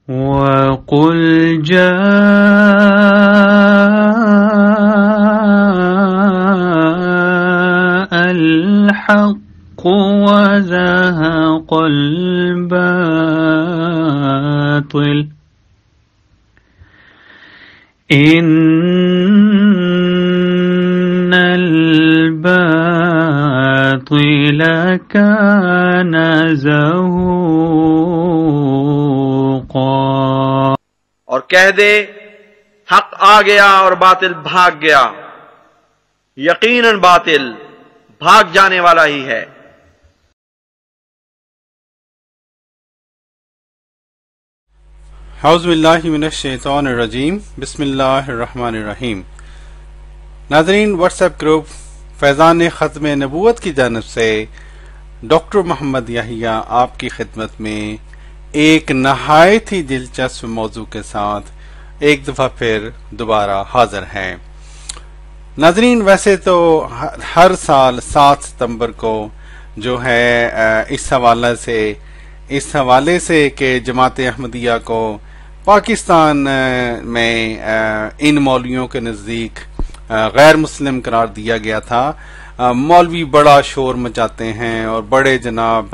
وَقُلْ جَاءَ الْحَقُّ وَزَهَقَ الْبَاطِلُ إِنَّ الْبَاطِلَ كَانَ زَهُوقًا۔ اور کہہ دے حق آ گیا اور باطل بھاگ گیا، یقیناً باطل بھاگ جانے والا ہی ہے۔ اعوذ باللہ من الشیطان الرجیم، بسم اللہ الرحمن الرحیم۔ ناظرین، واٹس ایپ گروپ فیضان ختم نبوت کی جانب سے ڈاکٹر محمد یحییٰ آپ کی خدمت میں ایک نہایت ہی دلچسپ موضوع کے ساتھ ایک دفعہ پھر دوبارہ حاضر ہیں۔ ناظرین، ویسے تو ہر سال 7 ستمبر کو جو ہے اس حوالے سے کہ جماعت احمدیہ کو پاکستان میں ان مولویوں کے نزدیک غیر مسلم قرار دیا گیا تھا، مولوی بڑا شور مچاتے ہیں اور بڑے جناب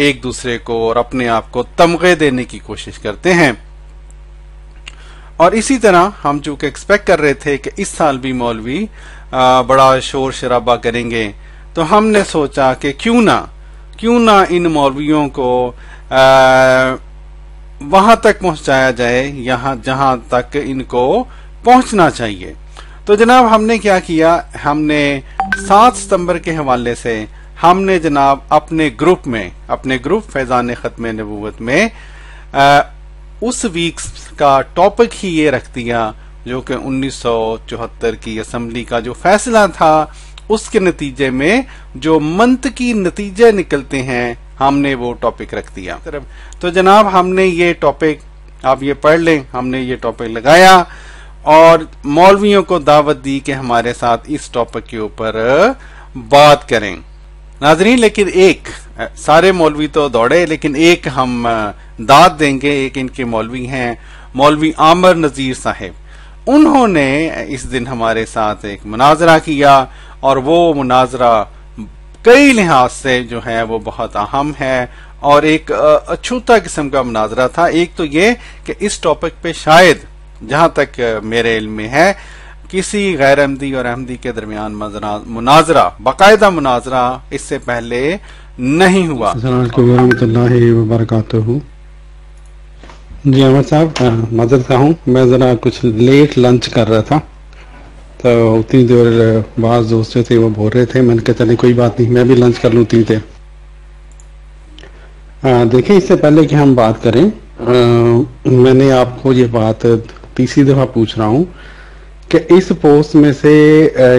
ایک دوسرے کو اور اپنے آپ کو تمغے دینے کی کوشش کرتے ہیں۔ اور اسی طرح ہم چونکہ ایکسپیکٹ کر رہے تھے کہ اس سال بھی مولوی بڑا شور شرابہ کریں گے، تو ہم نے سوچا کہ کیوں نہ ان مولویوں کو وہاں تک پہنچایا جائے جہاں تک ان کو پہنچنا چاہیے۔ تو جناب ہم نے کیا کیا، ہم نے 7 ستمبر کے حوالے سے ہم نے جناب اپنے گروپ فیضان ختم نبوت میں اس ویک کا ٹاپک ہی یہ رکھ دیا جو کہ 1974 کی اسمبلی کا جو فیصلہ تھا اس کے نتیجے میں جو منطقی نتیجے نکلتے ہیں ہم نے وہ ٹاپک رکھ دیا۔ تو جناب ہم نے یہ ٹاپک، آپ یہ پڑھ لیں، ہم نے یہ ٹاپک لگایا اور مولویوں کو دعوت دی کہ ہمارے ساتھ اس ٹاپک کے اوپر بات کریں۔ ناظرین، لیکن ایک سارے مولوی تو دوڑے، لیکن ایک ہم داد دیں گے، ایک ان کے مولوی ہیں مولوی عامر نذیر صاحب۔ انہوں نے اس دن ہمارے ساتھ ایک مناظرہ کیا اور وہ مناظرہ کئی لحاظ سے جو ہے وہ بہت اہم ہے اور ایک اچھوتا قسم کا مناظرہ تھا۔ ایک تو یہ کہ اس ٹاپک پہ شاید جہاں تک میرے علم میں ہے کسی غیر احمدی اور احمدی کے درمیان باقاعدہ مناظرہ اس سے پہلے نہیں ہوا۔ السلام علیکم ورحمۃ اللہ وبرکاتہ۔ جی احمد صاحب، معذرت ہوں، میں ذرا کچھ لیٹ لنچ کر رہا تھا، تو اتنی دیر بعض دوستوں تھے وہ بول رہے تھے، میں نے کہا چلے کوئی بات نہیں، میں بھی لنچ کر لوں اتنی دیر۔ دیکھیں، اس سے پہلے کہ ہم بات کریں، میں نے آپ کو یہ بات تیسری دفعہ پوچھ رہا ہوں کہ اس پوسٹ میں سے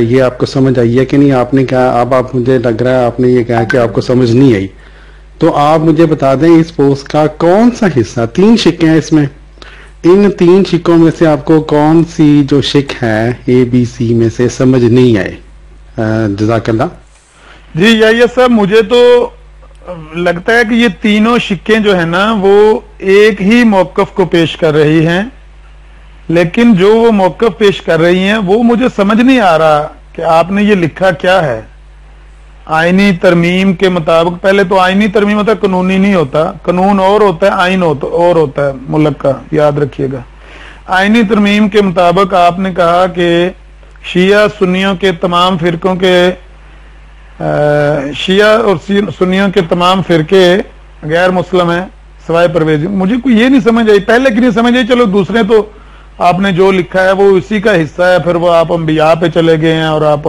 یہ آپ کو سمجھ آئی ہے کہ نہیں؟ آپ نے کہا، اب آپ مجھے لگ رہا ہے آپ نے یہ کہا کہ آپ کو سمجھ نہیں آئی، تو آپ مجھے بتا دیں اس پوسٹ کا کون سا حصہ، 3 شکیں ہیں اس میں، ان 3 شکوں میں سے آپ کو کون سی جو شک ہے ABC میں سے سمجھ نہیں آئے؟ جزاک اللہ۔ جی یحییٰ صاحب، مجھے تو لگتا ہے کہ یہ تینوں شکیں جو ہیں نا وہ ایک ہی موقف کو پیش کر رہی ہیں، لیکن جو وہ موقف پیش کر رہی ہیں وہ مجھے سمجھ نہیں آ رہا کہ آپ نے یہ لکھا کیا ہے۔ آئینی ترمیم کے مطابق، پہلے تو آئینی ترمیم ہوتا ہے، قانونی نہیں ہوتا، قانون اور ہوتا ہے، آئین اور ہوتا ہے ملک کا، یاد رکھیے گا۔ آئینی ترمیم کے مطابق آپ نے کہا کہ شیعہ اور سنیوں کے تمام فرقے غیر مسلم ہیں سوائے پرویز۔ مجھے کوئی یہ نہیں سمجھ آئی، پہلے کی نہیں سمجھ آئی، چلو دوسرے تو آپ نے جو لکھا ہے وہ اسی کا حصہ ہے، پھر وہ آپ انبیاء پہ چلے گئے ہیں اور آپ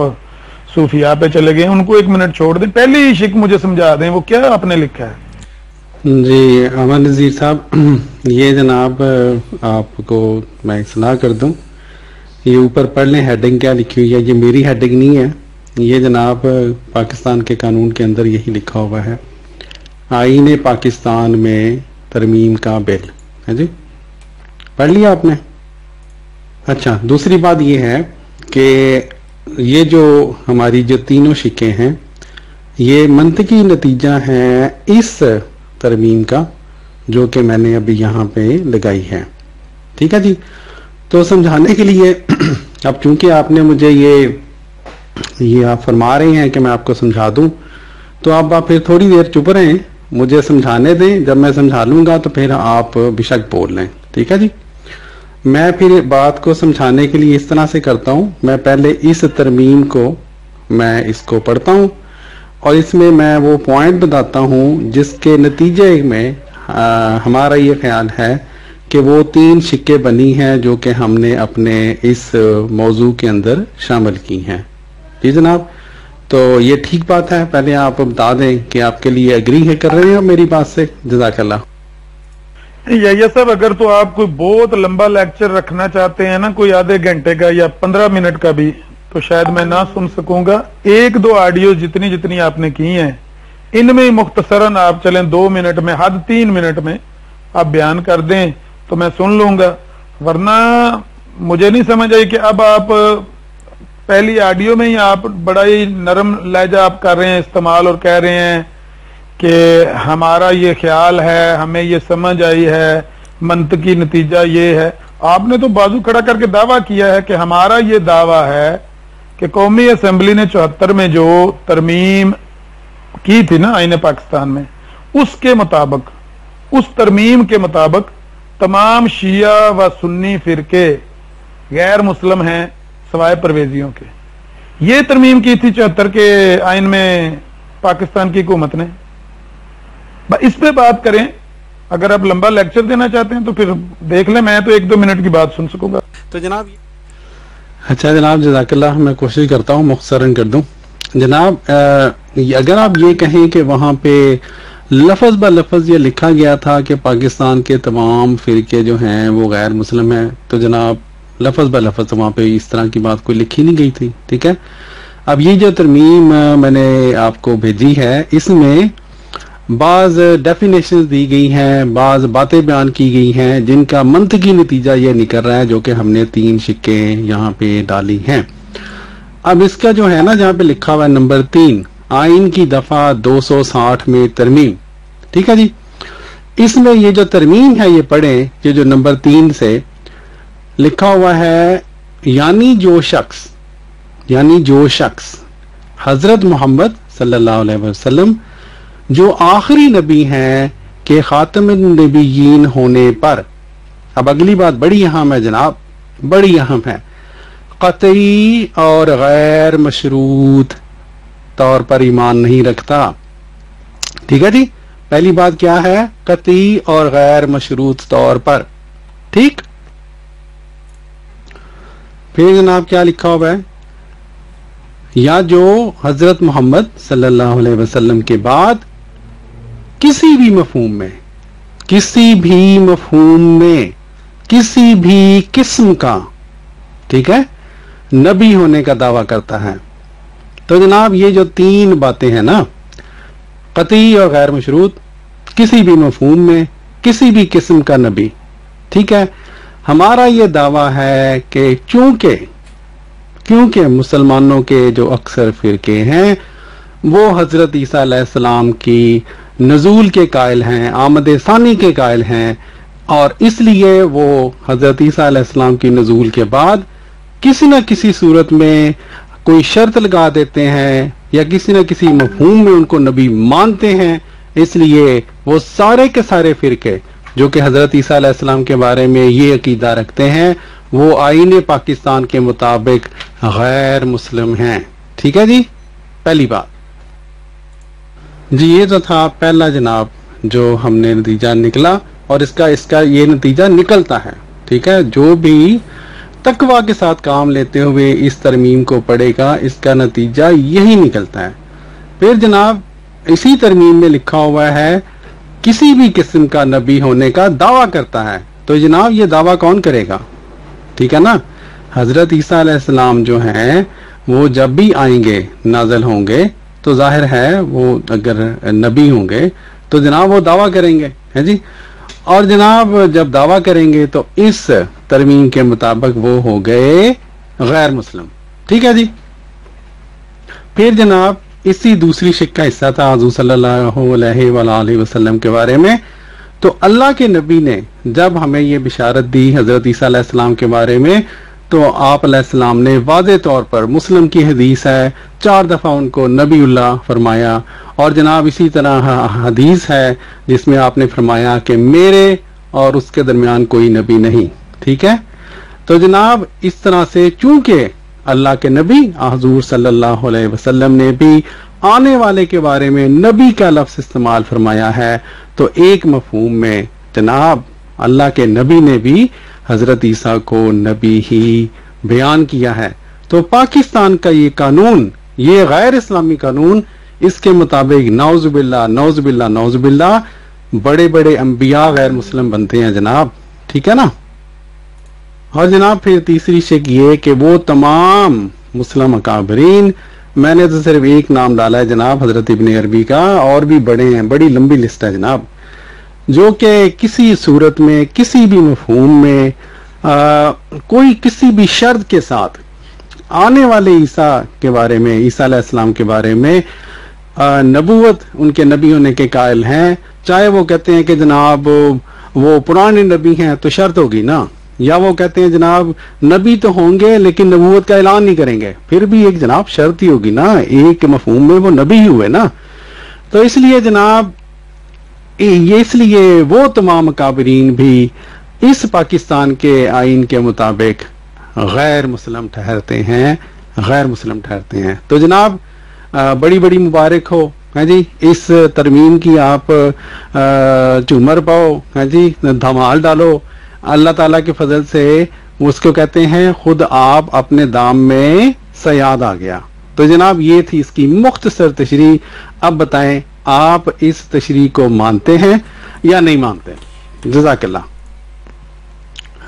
صوفیاء پہ چلے گئے ہیں، ان کو 1 منٹ چھوڑ دیں، پہلی ہی شک مجھے سمجھا دیں وہ کیا آپ نے لکھا ہے۔ جی عامر نذیر صاحب، یہ جناب آپ کو میں اصلاح کر دوں، یہ اوپر پڑھ لیں ہیڈنگ کیا لکھی ہوئی ہے، یہ میری ہیڈنگ نہیں ہے، یہ جناب پاکستان کے قانون کے اندر یہی لکھا ہوا ہے، آئین پاکستان میں ترمیم کا بل ہے۔ جی پڑھ لیا آپ نے؟ اچھا، دوسری بات یہ ہے کہ یہ جو ہماری جو تینوں شکیں ہیں یہ منطقی نتیجہ ہیں اس ترمیم کا جو کہ میں نے ابھی یہاں پہ لگائی ہے. ٹھیک ہے جی. تو سمجھانے کے لیے اب چونکہ آپ نے مجھے یہ آپ فرما رہے ہیں کہ میں آپ کو سمجھا دوں، تو آپ پھر تھوڑی دیر چپ رہیں، مجھے سمجھانے دیں. جب میں سمجھا لوں گا تو پھر آپ بے شک بول لیں. ٹھیک ہے جی. میں پھر بات کو سمجھانے کے لیے اس طرح سے کرتا ہوں، میں پہلے اس ترمیم کو میں اس کو پڑھتا ہوں اور اس میں میں وہ پوائنٹ بتاتا ہوں جس کے نتیجے میں ہمارا یہ خیال ہے کہ وہ 3 شکیں بنی ہیں جو کہ ہم نے اپنے اس موضوع کے اندر شامل کی ہیں. جی جناب. تو یہ ٹھیک بات ہے، پہلے آپ بتا دیں کہ آپ کے لیے اگری ہے، کر رہے ہیں میری بات سے. جزاک اللہ. یہ صاحب اگر تو آپ کوئی بہت لمبا لیکچر رکھنا چاہتے ہیں نا، کوئی آدھے گھنٹے کا یا 15 منٹ کا بھی، تو شاید میں نہ سن سکوں گا. 1-2 آڈیو جتنی آپ نے کی ہیں ان میں مختصراً آپ چلیں 2 منٹ میں، حد 3 منٹ میں آپ بیان کر دیں تو میں سن لوں گا. ورنہ مجھے نہیں سمجھ آئی کہ اب آپ پہلی آڈیو میں ہی آپ بڑا ہی نرم لہجہ آپ کر رہے ہیں استعمال اور کہہ رہے ہیں کہ ہمارا یہ خیال ہے، ہمیں یہ سمجھ آئی ہے، منطقی نتیجہ یہ ہے. آپ نے تو بازو کھڑا کر کے دعویٰ کیا ہے کہ ہمارا یہ دعویٰ ہے کہ قومی اسمبلی نے 74 میں جو ترمیم کی تھی نا آئین پاکستان میں، اس کے مطابق، اس ترمیم کے مطابق تمام شیعہ و سنی فرقے غیر مسلم ہیں سوائے پرویزیوں کے. یہ ترمیم کی تھی 74 کے آئین میں پاکستان کی حکومت نے. اس پہ بات کریں. اگر آپ لمبا لیکچر دینا چاہتے ہیں تو پھر دیکھ لیں، میں تو 1-2 منٹ کی بات سن سکوں گا. تو جناب اچھا جناب، جزاک اللہ. میں کوشش کرتا ہوں مختصراً کر دوں. جناب اگر آپ یہ کہیں کہ وہاں پہ لفظ بہ لفظ یہ لکھا گیا تھا کہ پاکستان کے تمام فرقے جو ہیں وہ غیر مسلم ہیں، تو جناب لفظ بہ لفظ وہاں پہ اس طرح کی بات کوئی لکھی نہیں گئی تھی. ٹھیک ہے. اب یہ جو ترمیم میں نے آپ کو بھیجی ہے، اس میں بعض ڈیفینیشنز دی گئی ہیں، بعض باتیں بیان کی گئی ہیں جن کا منطقی نتیجہ یہ نکل رہا ہے، جو کہ ہم نے 3 شکیں یہاں پہ ڈالی ہیں. اب اس کا جو ہے نا جہاں پہ لکھا ہوا ہے نمبر 3، آئین کی دفعہ 260 میں ترمیم. ٹھیک ہے جی. اس میں یہ جو ترمیم ہے یہ پڑھیں، یہ جو نمبر 3 سے لکھا ہوا ہے، یعنی جو شخص حضرت محمد صلی اللہ علیہ وسلم جو آخری نبی ہیں کہ خاتم النبیین ہونے پر. اب اگلی بات بڑی اہم ہے جناب، بڑی اہم ہے. قطعی اور غیر مشروط طور پر ایمان نہیں رکھتا. ٹھیک ہے جی. پہلی بات کیا ہے؟ قطعی اور غیر مشروط طور پر. ٹھیک. پھر جناب کیا لکھا ہوا ہے؟ یا جو حضرت محمد صلی اللہ علیہ وسلم کے بعد کسی بھی مفہوم میں کسی بھی قسم کا، ٹھیک ہے، نبی ہونے کا دعویٰ کرتا ہے. تو جناب یہ جو 3 باتیں ہیں نا، قطعی اور غیر مشروط، کسی بھی مفہوم میں کسی بھی قسم کا نبی. ٹھیک ہے. ہمارا یہ دعویٰ ہے کہ کیونکہ مسلمانوں کے جو اکثر فرقے ہیں وہ حضرت عیسیٰ علیہ السلام کی نزول کے قائل ہیں، آمد ثانی کے قائل ہیں، اور اس لیے وہ حضرت عیسیٰ علیہ السلام کی نزول کے بعد کسی نہ کسی صورت میں کوئی شرط لگا دیتے ہیں یا کسی نہ کسی مفہوم میں ان کو نبی مانتے ہیں. اس لیے وہ سارے کے سارے فرقے جو کہ حضرت عیسیٰ علیہ السلام کے بارے میں یہ عقیدہ رکھتے ہیں وہ آئین پاکستان کے مطابق غیر مسلم ہیں. ٹھیک ہے جی. پہلی بات جی یہ تو تھا پہلا جناب جو ہم نے نتیجہ نکلا، اور اس کا یہ نتیجہ نکلتا ہے. ٹھیک ہے. جو بھی تقویٰ کے ساتھ کام لیتے ہوئے اس ترمیم کو پڑھے گا اس کا نتیجہ یہی نکلتا ہے. پھر جناب اسی ترمیم میں لکھا ہوا ہے کسی بھی قسم کا نبی ہونے کا دعویٰ کرتا ہے. تو جناب یہ دعویٰ کون کرے گا؟ ٹھیک ہے نا. حضرت عیسیٰ علیہ السلام جو ہیں وہ جب بھی آئیں گے، نازل ہوں گے، تو ظاہر ہے وہ اگر نبی ہوں گے تو جناب وہ دعویٰ کریں گے، ہے جی. اور جناب جب دعویٰ کریں گے تو اس ترمیم کے مطابق وہ ہو گئے غیر مسلم. ٹھیک ہے جی. پھر جناب اسی دوسری شک کا حصہ تھا حضور صلی اللہ علیہ وآلہ وسلم کے بارے میں. تو اللہ کے نبی نے جب ہمیں یہ بشارت دی حضرت عیسیٰ علیہ السلام کے بارے میں، تو آپ علیہ السلام نے واضح طور پر، مسلم کی حدیث ہے، 4 دفعہ ان کو نبی اللہ فرمایا، اور جناب اسی طرح حدیث ہے جس میں آپ نے فرمایا کہ میرے اور اس کے درمیان کوئی نبی نہیں. ٹھیک ہے، تو جناب اس طرح سے چونکہ اللہ کے نبی حضور صلی اللہ علیہ وسلم نے بھی آنے والے کے بارے میں نبی کا لفظ استعمال فرمایا ہے، تو ایک مفہوم میں جناب اللہ کے نبی نے بھی حضرت عیسیٰ کو نبی ہی بیان کیا ہے. تو پاکستان کا یہ قانون، یہ غیر اسلامی قانون، اس کے مطابق نعوذ باللہ نعوذ باللہ نعوذ باللہ بڑے بڑے انبیاء غیر مسلم بنتے ہیں جناب. ٹھیک ہے نا. اور جناب پھر تیسری شک یہ کہ وہ تمام مسلم اکابرین، میں نے تو صرف ایک نام ڈالا ہے جناب حضرت ابن عربی کا، اور بھی بڑے ہیں، بڑی لمبی لسٹ ہے جناب، جو کہ کسی صورت میں، کسی بھی مفہوم میں، کوئی کسی بھی شرط کے ساتھ آنے والے عیسیٰ کے بارے میں، عیسیٰ علیہ السلام کے بارے میں نبوت، ان کے نبی ہونے کے قائل ہیں. چاہے وہ کہتے ہیں کہ جناب وہ پرانے نبی ہیں تو شرط ہوگی نا، یا وہ کہتے ہیں جناب نبی تو ہوں گے لیکن نبوت کا اعلان نہیں کریں گے، پھر بھی ایک جناب شرط ہی ہوگی نا، ایک مفہوم میں وہ نبی ہی ہوئے نا. تو اس لیے جناب اس لیے وہ تمام اکابرین بھی اس پاکستان کے آئین کے مطابق غیر مسلم ٹھہرتے ہیں، غیر مسلم ٹھہرتے ہیں. تو جناب بڑی بڑی مبارک ہو، ہاں جی، اس ترمیم کی آپ جھومر پاؤ، ہاں جی، دھمال ڈالو. اللہ تعالیٰ کے فضل سے اس کو کہتے ہیں خود آپ اپنے دام میں صیاد آ گیا. تو جناب یہ تھی اس کی مختصر تشریح. اب بتائیں آپ اس تشریح کو مانتے ہیں یا نہیں مانتے؟ جزاک اللہ.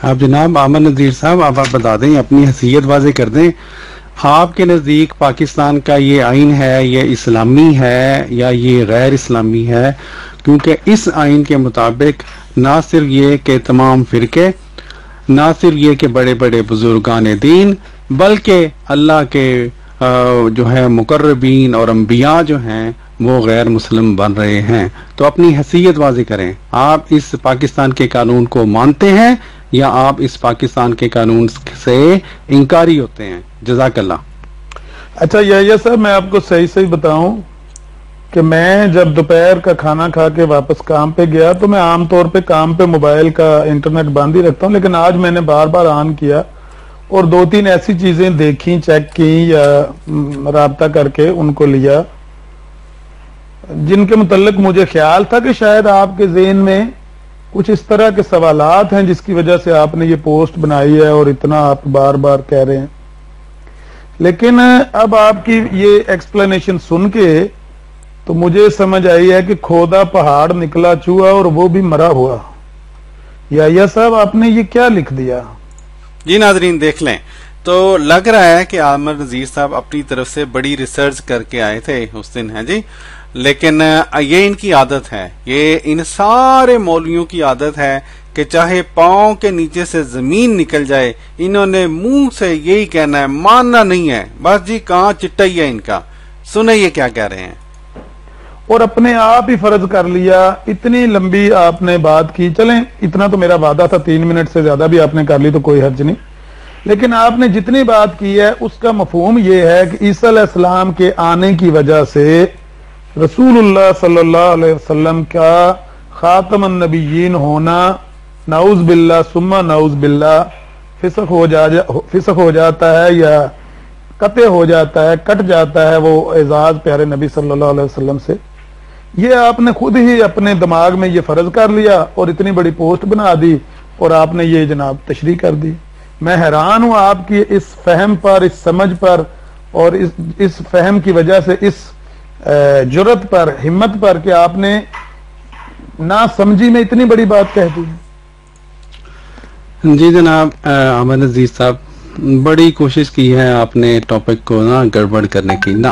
اب جناب احمد نذیر صاحب آپ بتا دیں، اپنی حیثیت واضح کر دیں، آپ کے نزدیک پاکستان کا یہ آئین ہے، یہ اسلامی ہے یا یہ غیر اسلامی ہے؟ کیونکہ اس آئین کے مطابق نہ صرف یہ کہ تمام فرقے، نہ صرف یہ کہ بڑے بڑے بزرگان دین، بلکہ اللہ کے جو ہے مقربین اور انبیاء جو ہیں وہ غیر مسلم بن رہے ہیں. تو اپنی حیثیت واضح کریں، آپ اس پاکستان کے قانون کو مانتے ہیں یا آپ اس پاکستان کے قانون سے انکاری ہوتے ہیں؟ جزاک اللہ. اچھا یہ صاحب میں آپ کو صحیح بتاؤں کہ میں جب دوپہر کا کھانا کھا کے واپس کام پہ گیا تو میں عام طور پہ کام پہ موبائل کا انٹرنیٹ بند ہی رکھتا ہوں، لیکن آج میں نے بار بار آن کیا اور 2-3 ایسی چیزیں دیکھی، چیک کی یا رابطہ کر کے ان کو لیا جن کے متعلق مجھے خیال تھا کہ شاید آپ کے ذہن میں کچھ اس طرح کے سوالات ہیں جس کی وجہ سے آپ نے یہ پوسٹ بنائی ہے اور اتنا آپ بار بار کہہ رہے ہیں. لیکن اب آپ کی یہ ایکسپلینیشن سن کے تو مجھے سمجھ آئی ہے کہ کھودا پہاڑ نکلا چوہا اور وہ بھی مرا ہوا. یا صاحب آپ نے یہ کیا لکھ دیا؟ جی ناظرین دیکھ لیں، تو لگ رہا ہے کہ احمد نذیر صاحب اپنی طرف سے بڑی ریسرچ کر کے آئے تھے اس دن، ہے جی، لیکن یہ ان کی عادت ہے، یہ ان سارے مولویوں کی عادت ہے کہ چاہے پاؤں کے نیچے سے زمین نکل جائے انہوں نے منہ سے یہی کہنا ہے، ماننا نہیں ہے، بس جی کہاں چٹا ہی ہے ان کا. سنیں یہ کیا کہہ رہے ہیں. اور اپنے آپ ہی فرض کر لیا، اتنی لمبی آپ نے بات کی. چلیں اتنا تو میرا وعدہ تھا، 3 منٹ سے زیادہ بھی آپ نے کر لی تو کوئی حرج نہیں، لیکن آپ نے جتنی بات کی ہے اس کا مفہوم یہ ہے کہ عیسیٰ علیہ السلام کے آنے کی وجہ سے رسول اللہ صلی اللہ علیہ وسلم کا خاتم النبیین ہونا نعوذ باللہ ثم نعوذ باللہ فسق ہو جاتا ہے یا قطع ہو جاتا ہے، کٹ جاتا ہے وہ اعزاز پیارے نبی صلی اللہ علیہ وسلم سے. یہ آپ نے خود ہی اپنے دماغ میں یہ فرض کر لیا اور اتنی بڑی پوسٹ بنا دی اور آپ نے یہ جناب تشریح کر دی. میں حیران ہوں آپ کی اس فہم پر، اس سمجھ پر، اور اس فہم کی وجہ سے اس جرت پر، ہمت پر کہ آپ نے نہ سمجھی میں اتنی بڑی بات کہہ دی. جی جناب احمد نذیر صاحب، بڑی کوشش کی ہے آپ نے ٹاپک کو نا گڑبڑ کرنے کی. نہ،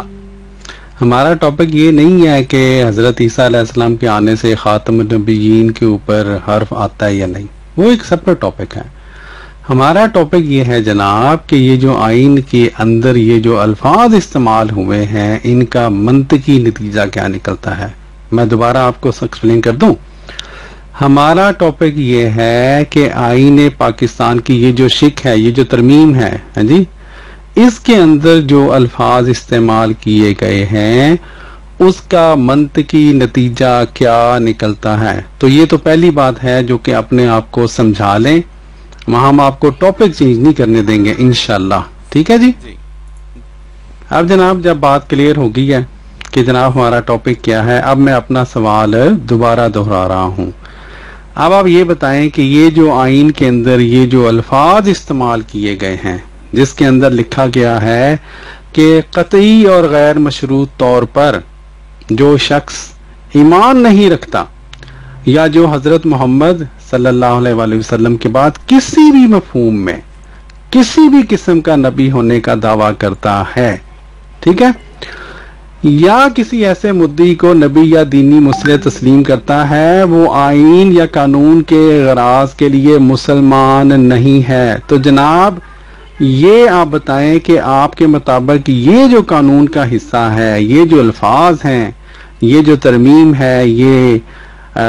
ہمارا ٹاپک یہ نہیں ہے کہ حضرت عیسیٰ علیہ السلام کے آنے سے خاتم النبیین کے اوپر حرف آتا ہے یا نہیں، وہ ایک سپریٹ ٹاپک ہے. ہمارا ٹاپک یہ ہے جناب کہ یہ جو آئین کے اندر یہ جو الفاظ استعمال ہوئے ہیں ان کا منطقی نتیجہ کیا نکلتا ہے. میں دوبارہ آپ کو ایکسپلین کر دوں. ہمارا ٹاپک یہ ہے کہ آئین پاکستان کی یہ جو شک ہے، یہ جو ترمیم ہے ہاں جی، اس کے اندر جو الفاظ استعمال کیے گئے ہیں اس کا منطقی نتیجہ کیا نکلتا ہے. تو یہ تو پہلی بات ہے جو کہ اپنے آپ کو سمجھا لیں. وہاں ہم آپ کو ٹاپک چینج نہیں کرنے دیں گے انشاءاللہ. ٹھیک ہے جی. اب جناب جب بات کلیئر ہو گئی ہے کہ جناب ہمارا ٹاپک کیا ہے، اب میں اپنا سوال دوبارہ دہرا رہا ہوں. اب آپ یہ بتائیں کہ یہ جو آئین کے اندر یہ جو الفاظ استعمال کیے گئے ہیں، جس کے اندر لکھا گیا ہے کہ قطعی اور غیر مشروط طور پر جو شخص ایمان نہیں رکھتا یا جو حضرت محمد صلی اللہ علیہ وآلہ وسلم کے بعد کسی بھی مفہوم میں کسی بھی قسم کا نبی ہونے کا دعویٰ کرتا ہے، ٹھیک ہے، یا کسی ایسے مدعی کو نبی یا دینی مسئلے تسلیم کرتا ہے، وہ آئین یا قانون کے غراض کے لیے مسلمان نہیں ہے. تو جناب یہ آپ بتائیں کہ آپ کے مطابق یہ جو قانون کا حصہ ہے، یہ جو الفاظ ہیں، یہ جو ترمیم ہے، یہ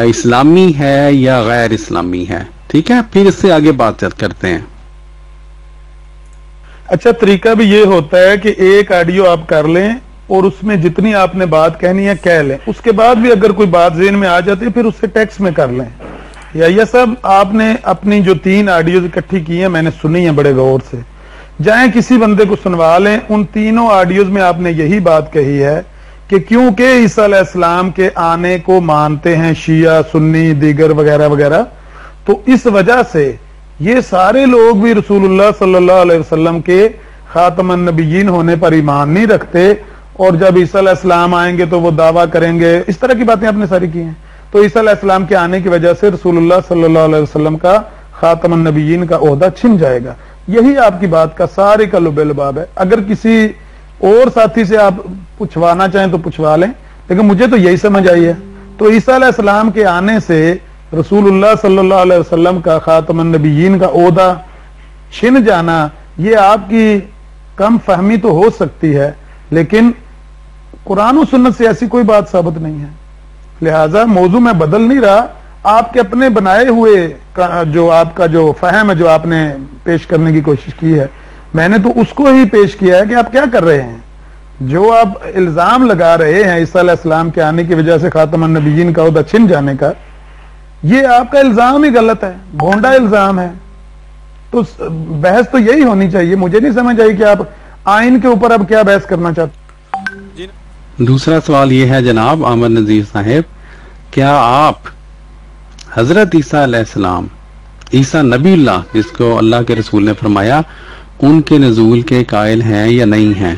اسلامی ہے یا غیر اسلامی ہے؟ ٹھیک ہے، پھر اس سے آگے بات کرتے ہیں. اچھا، طریقہ بھی یہ ہوتا ہے کہ ایک آڈیو آپ کر لیں اور اس میں جتنی آپ نے بات کہنی ہے کہہ لیں، اس کے بعد بھی اگر کوئی بات ذہن میں آ جاتی ہے پھر اس سے ٹیکسٹ میں کر لیں. یا سب آپ نے اپنی جو 3 آڈیوز اکٹھی کی ہیں، میں نے سنی ہیں بڑے غور سے، جائیں کسی بندے کو سنوا لیں. ان تینوں آڈیوز میں آپ نے یہی بات کہی ہے کہ کیونکہ عیسیٰ علیہ السلام کے آنے کو مانتے ہیں شیعہ، سنی، دیگر وغیرہ وغیرہ، تو اس وجہ سے یہ سارے لوگ بھی رسول اللہ صلی اللہ علیہ وسلم کے خاتم النبیین ہونے پر ایمان نہیں رکھتے، اور جب عیسیٰ علیہ السلام آئیں گے تو وہ دعویٰ کریں گے. اس طرح کی باتیں آپ نے ساری کی ہیں. تو عیسیٰ علیہ السلام کے آنے کی وجہ سے رسول اللہ صلی اللہ علیہ وسلم کا خاتم النبیین کا عہدہ چھن جائے گا. یہی آپ کی بات کا سارے کا لب لباب ہے. اگر کسی اور ساتھی سے آپ پوچھوانا چاہیں تو پوچھوا لیں، لیکن مجھے تو یہی سمجھ آئی ہے. تو عیسیٰ علیہ السلام کے آنے سے رسول اللہ صلی اللہ علیہ وسلم کا خاتم النبیین کا عہدہ چھن جانا، یہ آپ کی کم فہمی تو ہو سکتی ہے، لیکن قرآن و سنت سے ایسی کوئی بات ثابت نہیں ہے. لہٰذا موضوع میں بدل نہیں رہا، آپ کے اپنے بنائے ہوئے جو آپ کا جو فہم ہے، جو آپ نے پیش کرنے کی کوشش کی ہے، میں نے تو اس کو ہی پیش کیا ہے کہ آپ کیا کر رہے ہیں. جو آپ الزام لگا رہے ہیں عیسیٰ علیہ السلام کے آنے کی وجہ سے خاتم النبیین کا عہدہ چھن جانے کا، یہ آپ کا الزام ہی غلط ہے، بھونڈا الزام ہے. تو بحث تو یہی ہونی چاہیے. مجھے نہیں سمجھ آئی کہ آپ آئین کے اوپر اب کیا بحث کرنا چاہتے. دوسرا سوال یہ ہے جناب احمد نذیر صاحب، کیا آپ حضرت عیسیٰ علیہ السلام، عیسیٰ نبی اللہ جس کو اللہ کے رسول نے فرمایا، ان کے نزول کے قائل ہیں یا نہیں ہیں؟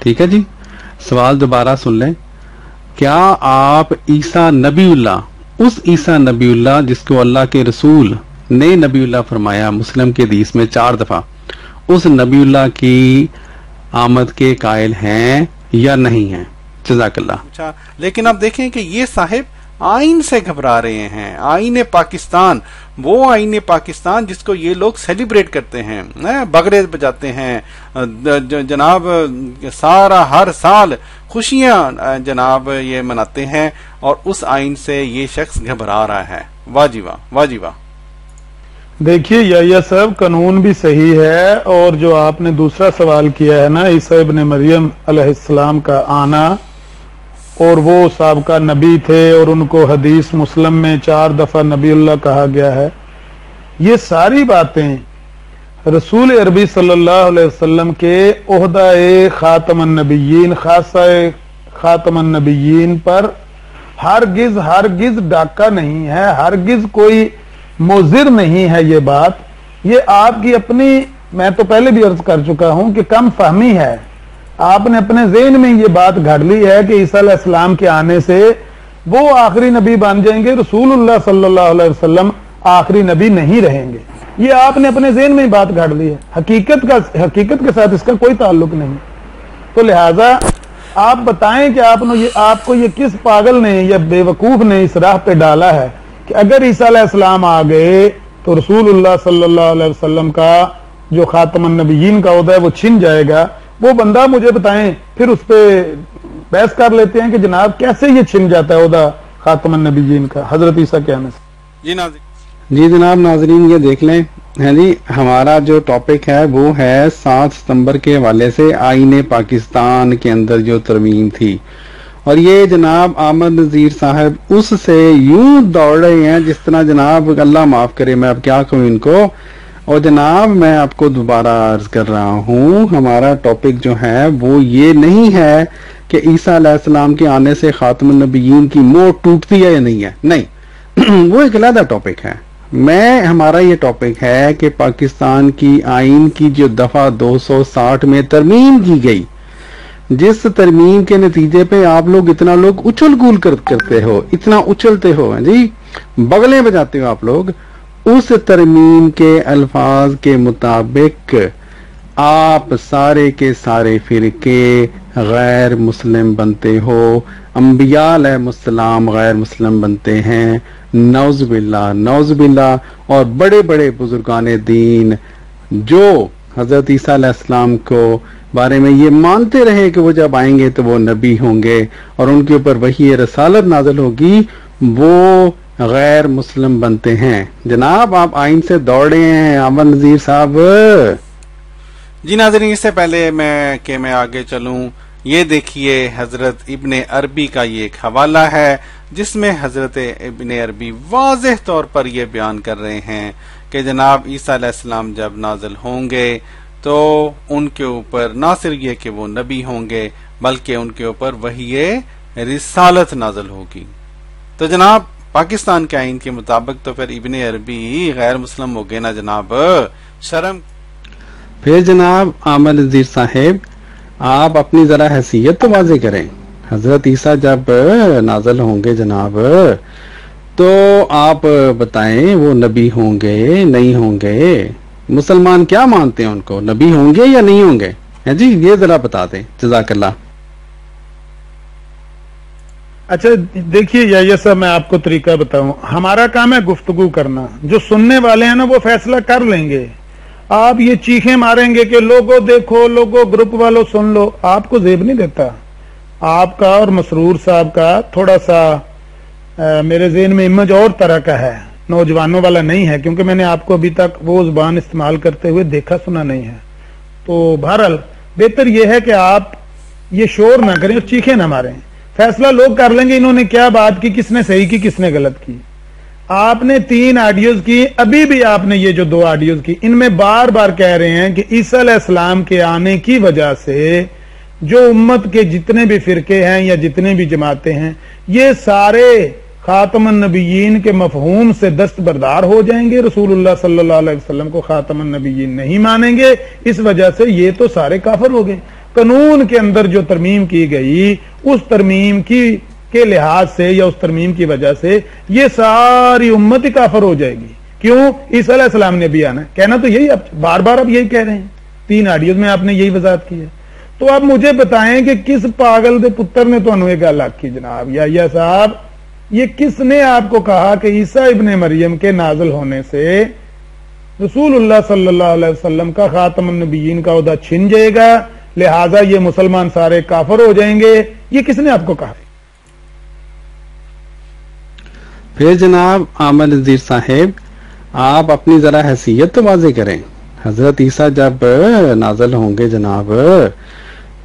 ٹھیک ہے جی. سوال دوبارہ سن لیں. کیا آپ عیسیٰ نبی اللہ، اس عیسیٰ نبی اللہ جس کو اللہ کے رسول نے نبی اللہ فرمایا مسلم کے حدیث میں 4 دفعہ، اس نبی اللہ کی آمد کے قائل ہیں یا نہیں ہیں؟ جزاک اللہ. اچھا، لیکن اب دیکھیں کہ یہ صاحب آئین سے گھبرا رہے ہیں. آئین پاکستان، وہ آئین پاکستان جس کو یہ لوگ سیلیبریٹ کرتے ہیں، بغرے بجاتے ہیں جناب، سارا ہر سال خوشیاں جناب یہ مناتے ہیں، اور اس آئین سے یہ شخص گھبرا رہا ہے. واہ جی واہ، واہ جی واہ. دیکھیے یا صاحب، قانون بھی صحیح ہے، اور جو آپ نے دوسرا سوال کیا ہے نا عیسیٰ ابن مریم علیہ السلام کا آنا، اور وہ سابقہ نبی تھے اور ان کو حدیث مسلم میں 4 دفعہ نبی اللہ کہا گیا ہے، یہ ساری باتیں رسول عربی صلی اللہ علیہ وسلم کے عہدہ خاتم النبیین، خاصہ خاتم النبیین پر ہرگز ڈاکہ نہیں ہے، ہرگز کوئی مضر نہیں ہے. یہ بات یہ آپ کی اپنی، میں تو پہلے بھی عرض کر چکا ہوں کہ کم فہمی ہے. آپ نے اپنے ذہن میں یہ بات گھڑ لی ہے کہ عیسیٰ علیہ السلام کے آنے سے وہ آخری نبی بن جائیں گے، رسول اللہ صلی اللہ علیہ وسلم آخری نبی نہیں رہیں گے. یہ آپ نے اپنے ذہن میں بات گھڑ لی ہے، حقیقت کے ساتھ اس کا کوئی تعلق نہیں. تو لہٰذا آپ بتائیں کہ آپ کو یہ کس پاگل نے یا بے وقوف نے اس راہ پہ ڈالا ہے کہ اگر عیسیٰ علیہ السلام آ گئے تو رسول اللہ صلی اللہ علیہ وسلم کا جو خاتم النبیین کا عہدہ ہے وہ چھن جائے گا. وہ بندہ مجھے بتائیں، پھر اس پہ بحث کر لیتے ہیں کہ جناب کیسے یہ چھن جاتا ہے عہدہ خاتم النبیین کا حضرت عیسیٰ کے آنے سے. جی ناظرین جی جناب ناظرین یہ دیکھ لیں ہے جی ہمارا جو ٹاپک ہے وہ ہے 7 ستمبر کے حوالے سے آئین پاکستان کے اندر جو ترمیم تھی، اور یہ جناب احمد نذیر صاحب اس سے یوں دوڑ رہے ہیں جس طرح جناب اللہ معاف کرے میں اب کیا کہوں ان کو. اور جناب میں آپ کو دوبارہ عرض کر رہا ہوں ہمارا ٹاپک جو ہے وہ یہ نہیں ہے کہ عیسیٰ علیہ السلام کے آنے سے خاتم النبیین کی موت ٹوٹتی ہے یا نہیں ہے، نہیں وہ ایک علیحدہ ٹاپک ہے. ہمارا یہ ٹاپک ہے کہ پاکستان کی آئین کی جو دفعہ 260 میں ترمیم کی گئی، جس ترمیم کے نتیجے پہ آپ لوگ اتنا اچھل کول کرتے ہو، اتنا اچھلتے ہو جی، بغلیں بجاتے ہو آپ لوگ، اس ترمیم کے الفاظ کے مطابق آپ سارے کے سارے فرقے غیر مسلم بنتے ہو، انبیاء علیہ السلام غیر مسلم بنتے ہیں، نعوذ باللہ. اور بڑے بڑے بزرگان دین جو حضرت عیسیٰ علیہ السلام کو بارے میں یہ مانتے رہے کہ وہ جب آئیں گے تو وہ نبی ہوں گے اور ان کے اوپر وحی رسالت نازل ہوگی، وہ غیر مسلم بنتے ہیں. جناب آپ آئین سے دوڑے ہیں احمد نذیر صاحب. جی ناظرین اس سے پہلے میں آگے چلوں، یہ دیکھیے حضرت ابن عربی کا یہ ایک حوالہ ہے جس میں حضرت ابن عربی واضح طور پر یہ بیان کر رہے ہیں کہ جناب عیسیٰ علیہ السلام جب نازل ہوں گے تو ان کے اوپر نہ صرف یہ کہ وہ نبی ہوں گے بلکہ ان کے اوپر وحی رسالت نازل ہوگی. تو جناب پاکستان کے آئین کے مطابق تو پھر ابن عربی غیر مسلم ہو گئے نا جناب، شرم. پھر جناب احمد نذیر صاحب آپ اپنی ذرا حیثیت تو واضح کریں. حضرت عیسیٰ جب نازل ہوں گے جناب تو آپ بتائیں وہ نبی ہوں گے نہیں ہوں گے؟ مسلمان کیا مانتے ہیں ان کو، نبی ہوں گے یا نہیں ہوں گے؟ جی یہ ذرا بتا دیں، جزاک اللہ. اچھا دیکھیے یا صاحب میں آپ کو طریقہ بتاؤں، ہمارا کام ہے گفتگو کرنا، جو سننے والے ہیں نا وہ فیصلہ کر لیں گے. آپ یہ چیخیں ماریں گے کہ لوگوں دیکھو، لوگوں گروپ والوں سن لو، آپ کو زیب نہیں دیتا. آپ کا اور مسرور صاحب کا تھوڑا سا میرے ذہن میں امیج اور طرح کا ہے، نوجوانوں والا نہیں ہے، کیونکہ میں نے آپ کو ابھی تک وہ زبان استعمال کرتے ہوئے دیکھا سنا نہیں ہے. تو بہرحال بہتر یہ ہے کہ آپ یہ شور نہ کریں اور چیخیں نہ ماریں. فیصلہ لوگ کر لیں گے انہوں نے کیا بات کی، کس نے صحیح کی کس نے غلط کی. آپ نے 3 آڈیوز کی، ابھی بھی آپ نے یہ جو 2 آڈیوز کی، ان میں بار بار کہہ رہے ہیں کہ عیسیٰ علیہ السلام کے آنے کی وجہ سے جو امت کے جتنے بھی فرقے ہیں یا جتنے بھی جماعتیں ہیں یہ سارے خاتم النبیین کے مفہوم سے دستبردار ہو جائیں گے، رسول اللہ صلی اللہ علیہ وسلم کو خاتم النبیین نہیں مانیں گے، اس وجہ سے یہ تو سارے کافر ہو گئے. قانون کے اندر جو ترمیم کی گئی اس ترمیم کے لحاظ سے یا اس ترمیم کی وجہ سے یہ ساری امت ہی کافر ہو جائے گی. کیوں؟ عیسیٰ علیہ السلام نے بھی آنا ہے. کہنا تو یہی، اب بار بار اب یہی کہہ رہے ہیں، 3 آڈیوز میں آپ نے یہی وضاحت کی ہے. تو آپ مجھے بتائیں کہ کس پاگل دے پتر نے تو انہوں ایک گل آکی جناب یا صاحب، یہ کس نے آپ کو کہا کہ عیسیٰ ابن مریم کے نازل ہونے سے رسول اللہ صلی اللہ علیہ وسلم کا خاتم النبیین کا عہدہ چھن جائے گا، لہذا یہ مسلمان سارے کافر ہو جائیں گے؟ یہ کس نے آپ کو کہا؟ پھر جناب احمد نذیر صاحب آپ اپنی ذرا حیثیت تو واضح کریں. حضرت عیسیٰ جب نازل ہوں گے جناب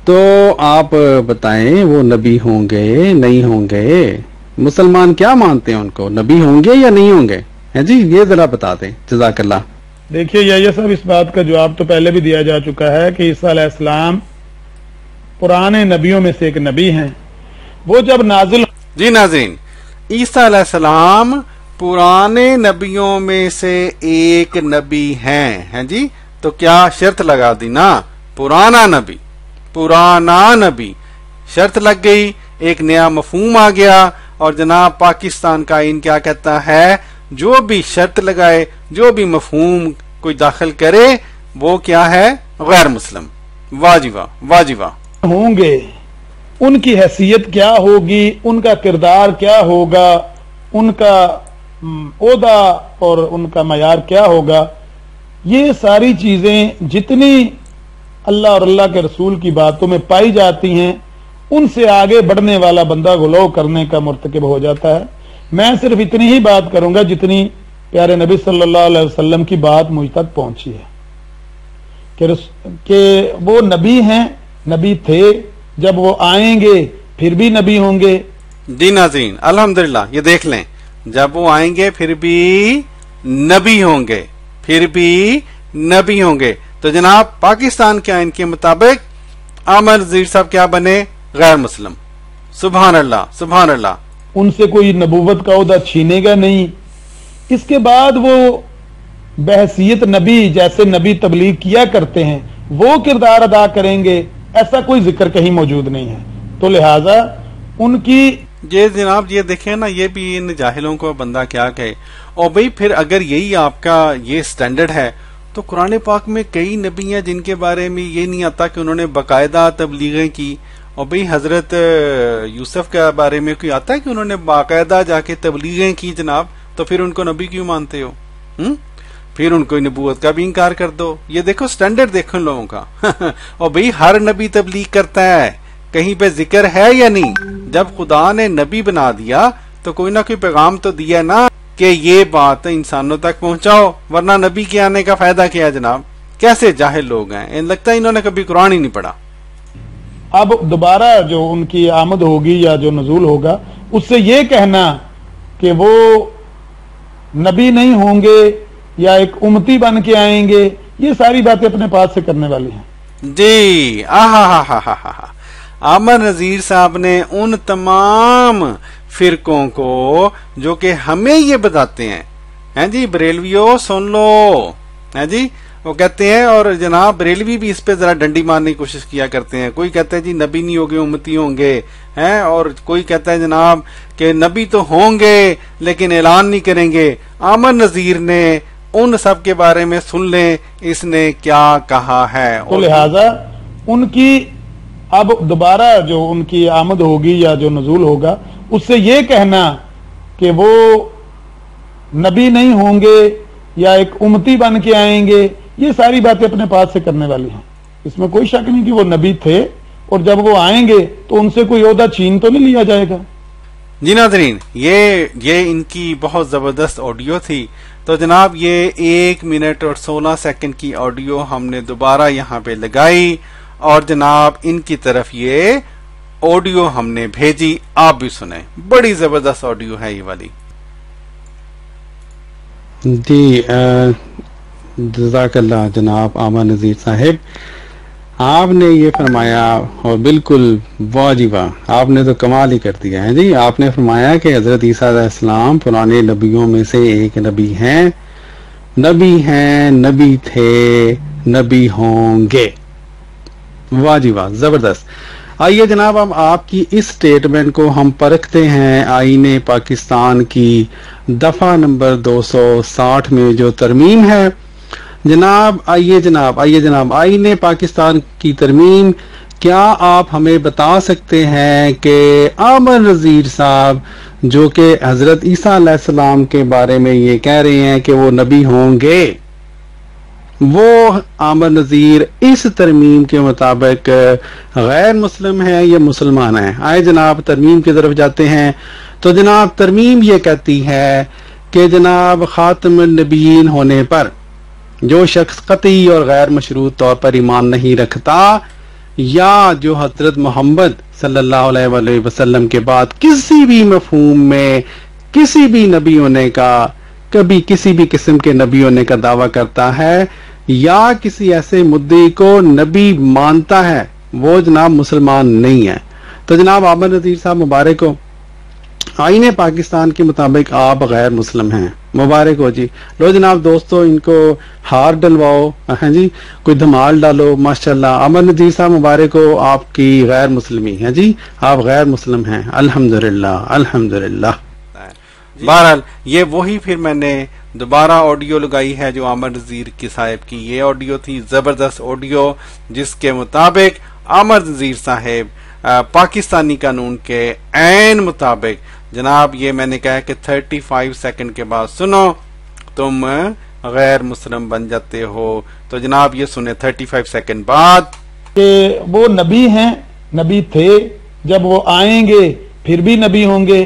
تو آپ بتائیں وہ نبی ہوں گے نہیں ہوں گے؟ مسلمان کیا مانتے ہیں ان کو، نبی ہوں گے یا نہیں ہوں گے؟ جی یہ ذرا بتا دیں، جزاک اللہ. دیکھیے یہ صاحب اس بات کا جواب تو پہلے بھی دیا جا چکا ہے کہ عیسیٰ علیہ السلام پرانے نبیوں میں سے ایک نبی ہیں. وہ جب نازل، جی ناظرین عیسیٰ علیہ السلام پرانے نبیوں میں سے ایک نبی ہیں جی. تو کیا شرط لگا دی نا، پرانا نبی شرط لگ گئی، ایک نیا مفہوم آ گیا. اور جناب پاکستان کا آئین کیا کہتا ہے، جو بھی شرط لگائے، جو بھی مفہوم کوئی داخل کرے وہ کیا ہے، غیر مسلم. واجبہ ہوں گے، ان کی حیثیت کیا ہوگی، ان کا کردار کیا ہوگا، ان کا عہدہ اور ان کا معیار کیا ہوگا، یہ ساری چیزیں جتنی اللہ اور اللہ کے رسول کی باتوں میں پائی جاتی ہیں ان سے آگے بڑھنے والا بندہ غلو کرنے کا مرتکب ہو جاتا ہے. میں صرف اتنی ہی بات کروں گا جتنی پیارے نبی صلی اللہ علیہ وسلم کی بات مجھ تک پہنچی ہے کہ وہ نبی ہیں، نبی تھے، جب وہ آئیں گے پھر بھی نبی ہوں گے. جی ناظرین الحمدللہ یہ دیکھ لیں، جب وہ آئیں گے پھر بھی نبی ہوں گے، پھر بھی نبی ہوں گے. تو جناب پاکستان کے آئین کے مطابق عامر نذیر صاحب کیا بنے؟ غیر مسلم. سبحان اللہ سبحان اللہ. ان سے کوئی نبوت کا عہدہ چھینے گا نہیں. اس کے بعد وہ بحیثیت نبی جیسے نبی تبلیغ کیا کرتے ہیں وہ کردار ادا کریں گے، ایسا کوئی ذکر کہیں موجود نہیں ہے. تو لہذا ان کی یہ جناب یہ دیکھیں نا، یہ بھی ان جاہلوں کو بندہ کیا کہے. اور بھئی پھر اگر یہی آپ کا یہ سٹینڈرڈ ہے تو قرآن پاک میں کئی نبی ہیں جن کے بارے میں یہ نہیں آتا کہ انہوں نے باقاعدہ تبلیغیں کی. اور بھئی حضرت یوسف کے بارے میں کوئی آتا ہے کہ انہوں نے باقاعدہ جا کے تبلیغیں کی جناب؟ تو پھر ان کو نبی کیوں مانتے ہو؟ پھر ان کو نبوت کا بھی انکار کر دو. یہ دیکھو سٹینڈرڈ دیکھو ان لوگوں کا. اور بھئی ہر نبی تبلیغ کرتا ہے، کہیں پہ ذکر ہے یا نہیں؟ جب خدا نے نبی بنا دیا تو کوئی نہ کوئی پیغام تو دیا نا کہ یہ بات انسانوں تک پہنچاؤ، ورنہ نبی کے آنے کا فائدہ کیا ہے جناب؟ کیسے جاہل لوگ ہیں، لگتا ہے انہوں نے کبھی قرآن ہی نہیں پڑھا. اب دوبارہ جو ان کی آمد ہوگی یا جو نزول ہوگا اس سے یہ کہنا کہ وہ نبی نہیں ہوں گے یا ایک امتی بن کے آئیں گے، یہ ساری باتیں اپنے پاس سے کرنے والی ہیں. جی عامر نذیر صاحب نے ان تمام فرقوں کو جو کہ ہمیں یہ بتاتے ہیں جی بریلویوں سن لو، ہیں جی وہ کہتے ہیں، اور جناب بریلوی بھی اس پہ ذرا ڈنڈی مارنے کی کوشش کیا کرتے ہیں. کوئی کہتا ہے جی نبی نہیں ہوگے امتی ہوں گے ہیں، اور کوئی کہتا ہے جناب کہ نبی تو ہوں گے لیکن اعلان نہیں کریں گے. عامر نذیر نے ان سب کے بارے میں سن لیں اس نے کیا کہا ہے. تو لہذا ان کی اب دوبارہ جو ان کی آمد ہوگی یا جو نزول ہوگا اس سے یہ کہنا کہ وہ نبی نہیں ہوں گے یا ایک امتی بن کے آئیں گے، یہ ساری باتیں اپنے پاس سے کرنے والی ہیں. اس میں کوئی شک نہیں کہ وہ نبی تھے، اور جب وہ آئیں گے تو ان سے کوئی عہدہ چھین تو نہیں لیا جائے گا. جی ناظرین یہ ان کی بہت زبردست آڈیو تھی. تو جناب یہ 1 منٹ اور 16 سیکنڈ کی آڈیو ہم نے دوبارہ یہاں پہ لگائی، اور جناب ان کی طرف یہ آڈیو ہم نے بھیجی، آپ بھی سنیں. بڑی زبردست آڈیو ہے یہ والی. جی جزاک اللہ جناب عامر نذیر صاحب، آپ نے یہ فرمایا اور بالکل واہ جی واہ، آپ نے تو کمال ہی کر دیا ہے جی. آپ نے فرمایا کہ حضرت عیسیٰ علیہ السلام پرانے نبیوں میں سے ایک نبی ہیں، نبی تھے، نبی ہوں گے. واہ جی واہ، زبردست. آئیے جناب ہم آپ کی اس سٹیٹمنٹ کو ہم پرکھتے ہیں آئین پاکستان کی دفعہ نمبر 260 میں جو ترمیم ہے. جناب آئیے جناب آئین پاکستان کی ترمیم، کیا آپ ہمیں بتا سکتے ہیں کہ عامر نذیر صاحب جو کہ حضرت عیسیٰ علیہ السلام کے بارے میں یہ کہہ رہے ہیں کہ وہ نبی ہوں گے، وہ عامر نذیر اس ترمیم کے مطابق غیر مسلم ہے یا مسلمان ہیں؟ آئے جناب ترمیم کی طرف جاتے ہیں. تو جناب ترمیم یہ کہتی ہے کہ جناب خاتم النبیین ہونے پر جو شخص قطعی اور غیر مشروط طور پر ایمان نہیں رکھتا، یا جو حضرت محمد صلی اللہ علیہ وآلہ وسلم کے بعد کسی بھی مفہوم میں کسی بھی نبی ہونے کا، کبھی کسی بھی قسم کے نبی ہونے کا دعویٰ کرتا ہے یا کسی ایسے مدعی کو نبی مانتا ہے، وہ جناب مسلمان نہیں ہے. تو جناب عامر نذیر صاحب مبارک ہو، آئین پاکستان کے مطابق آپ غیر مسلم ہیں، مبارک ہو جی. لو جناب دوستو ان کو ہار ڈلواؤ، ہاں جی کوئی دھمال ڈالو. ماشاءاللہ عامر نذیر صاحب مبارک ہو، آپ کی غیر مسلمی ہے جی، آپ غیر مسلم ہیں. الحمدللہ الحمدللہ. بہرحال یہ وہی پھر میں نے دوبارہ آڈیو لگائی ہے جو عامر نذیر کی صاحب کی یہ آڈیو تھی، زبردست آڈیو، جس کے مطابق عامر نذیر صاحب پاکستانی قانون کے عین مطابق جناب یہ میں نے کہا کہ 35 سیکنڈ کے بعد سنو تم غیر مسلم بن جاتے ہو. تو جناب یہ سنیں 35 سیکنڈ بعد کہ وہ نبی ہیں، نبی تھے، جب وہ آئیں گے پھر بھی نبی ہوں گے.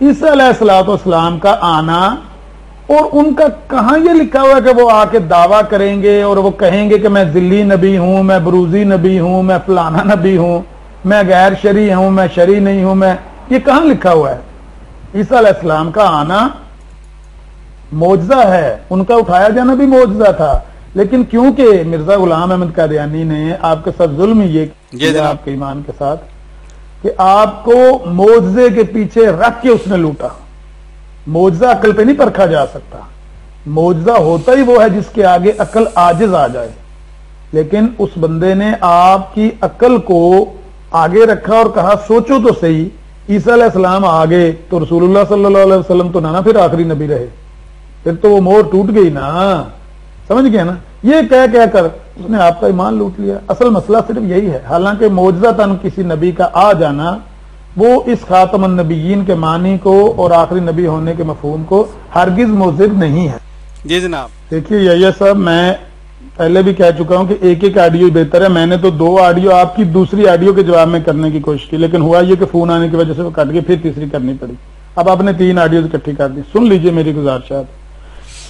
عیسیٰ علیہ السلام کا آنا، اور ان کا کہاں یہ لکھا ہوا ہے کہ وہ آ کے دعویٰ کریں گے اور وہ کہیں گے کہ میں ذلی نبی ہوں، میں بروزی نبی ہوں، میں فلانا نبی ہوں، میں غیر شرعی ہوں، میں شرعی نہیں ہوں، میں یہ کہاں لکھا ہوا ہے؟ عیسیٰ علیہ السلام کا آنا معجزہ ہے، ان کا اٹھایا جانا بھی معجزہ تھا، لیکن کیونکہ مرزا غلام احمد قادیانی نے آپ کے ساتھ ظلم یہ کیا آپ کے ایمان کے ساتھ کہ آپ کو معجزے کے پیچھے رکھ کے اس نے لوٹا۔ معجزہ عقل پہ نہیں پرکھا جا سکتا، معجزہ ہوتا ہی وہ ہے جس کے آگے عقل عاجز آ جائے، لیکن اس بندے نے آپ کی عقل کو آگے رکھا اور کہا سوچو تو صحیح، عیسیٰ علیہ السلام آگے تو رسول اللہ صلی اللہ علیہ وسلم تو نہ پھر آخری نبی رہے، پھر تو وہ مور ٹوٹ گئی نا، سمجھ گئے نا؟ یہ کہہ کر اس نے آپ کا ایمان لوٹ لیا۔ اصل مسئلہ صرف یہی ہے، حالانکہ معجزتاً کسی نبی کا آ جانا وہ اس خاتم النبیین کے معنی کو اور آخری نبی ہونے کے مفہوم کو ہرگز مضر نہیں ہے۔ جی جناب، دیکھیے یحییٰ صاحب، میں پہلے بھی کہہ چکا ہوں کہ ایک ایک آڈیو بہتر ہے، میں نے تو 2 آڈیو آپ کی دوسری آڈیو کے جواب میں کرنے کی کوشش کی، لیکن ہوا یہ کہ فون آنے کی وجہ سے وہ کٹ گئی، پھر تیسری کرنی پڑی، اب آپ نے 3 آڈیو اکٹھی کر دی۔ سن لیجئے میری گزارشات،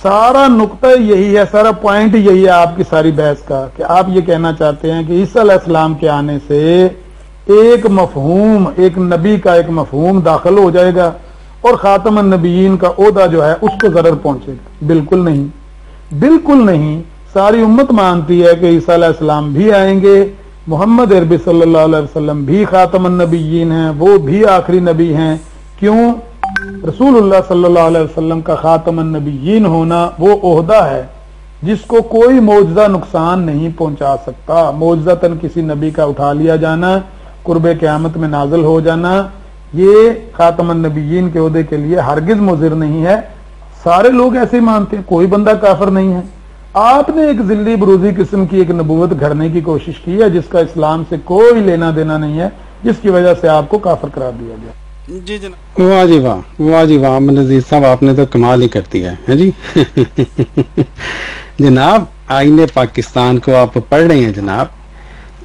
سارا نقطہ یہی ہے، سارا پوائنٹ یہی ہے آپ کی ساری بحث کا، کہ آپ یہ کہنا چاہتے ہیں کہ عیسیٰ علیہ السلام کے آنے سے ایک مفہوم، ایک نبی کا ایک مفہوم داخل ہو جائے گا اور خاتم النبیین کا عہدہ جو ہے اس کو ضرر پہنچے گا۔ بالکل نہیں، بالکل نہیں، ساری امت مانتی ہے کہ عیسیٰ علیہ السلام بھی آئیں گے، محمد عربی صلی اللہ علیہ وسلم بھی خاتم النبیین ہیں، وہ بھی آخری نبی ہیں۔ کیوں؟ رسول اللہ صلی اللہ علیہ وسلم کا خاتم النبیین ہونا وہ عہدہ ہے جس کو کوئی معجزہ نقصان نہیں پہنچا سکتا۔ معجزتاً کسی نبی کا اٹھا لیا جانا، قرب قیامت میں نازل ہو جانا، یہ خاتم النبیین کے عہدے کے لیے ہرگز مضر نہیں ہے۔ سارے لوگ ایسے ہی مانتے ہیں، کوئی بندہ کافر نہیں ہے۔ آپ نے ایک ذلی بروزی قسم کی ایک نبوت گھڑنے کی کوشش کی ہے جس کا اسلام سے کوئی لینا دینا نہیں ہے، جس کی وجہ سے آپ کو کافر قرار دیا گیا۔ جی جناب، واہ جی واہ، واہ جی واہ، نذیر صاحب آپ نے تو کمال ہی کر دیا ہے جی۔ جناب آئین پاکستان کو آپ پڑھ رہے ہیں جناب،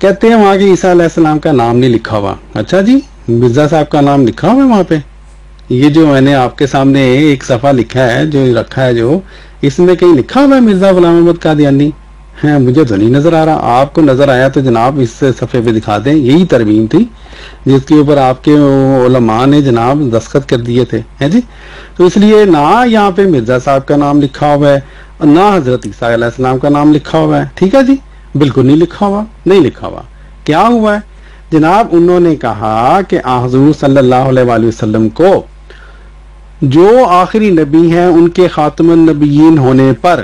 کہتے ہیں وہاں کے عیسیٰ علیہ السلام کا نام نہیں لکھا ہوا۔ اچھا جی، مرزا صاحب کا نام لکھا ہوا ہے وہاں پہ؟ یہ جو میں نے آپ کے سامنے ایک صفحہ لکھا ہے، جو رکھا ہے، جو اس میں کہیں لکھا ہوا ہے مرزا غلام احمد قادیانی؟ ہے، مجھے تو نہیں نظر آ رہا۔ آپ کو نظر آیا تو جناب اس صفحے پہ دکھا دیں، یہی ترمیم تھی جس کے اوپر آپ کے علماء نے جناب دستخط کر دیے تھے، ہے جی۔ تو اس لیے نہ یہاں پہ مرزا صاحب کا نام لکھا ہوا ہے، نہ حضرت عیسیٰ علیہ السلام کا نام لکھا ہوا ہے، ٹھیک ہے جی، بالکل نہیں لکھا ہوا، نہیں لکھا ہوا۔ کیا ہوا ہے جناب؟ انہوں نے کہا کہ حضور صلی اللہ علیہ وآلہ وسلم کو جو آخری نبی ہیں ان کے خاتم النبیین ہونے پر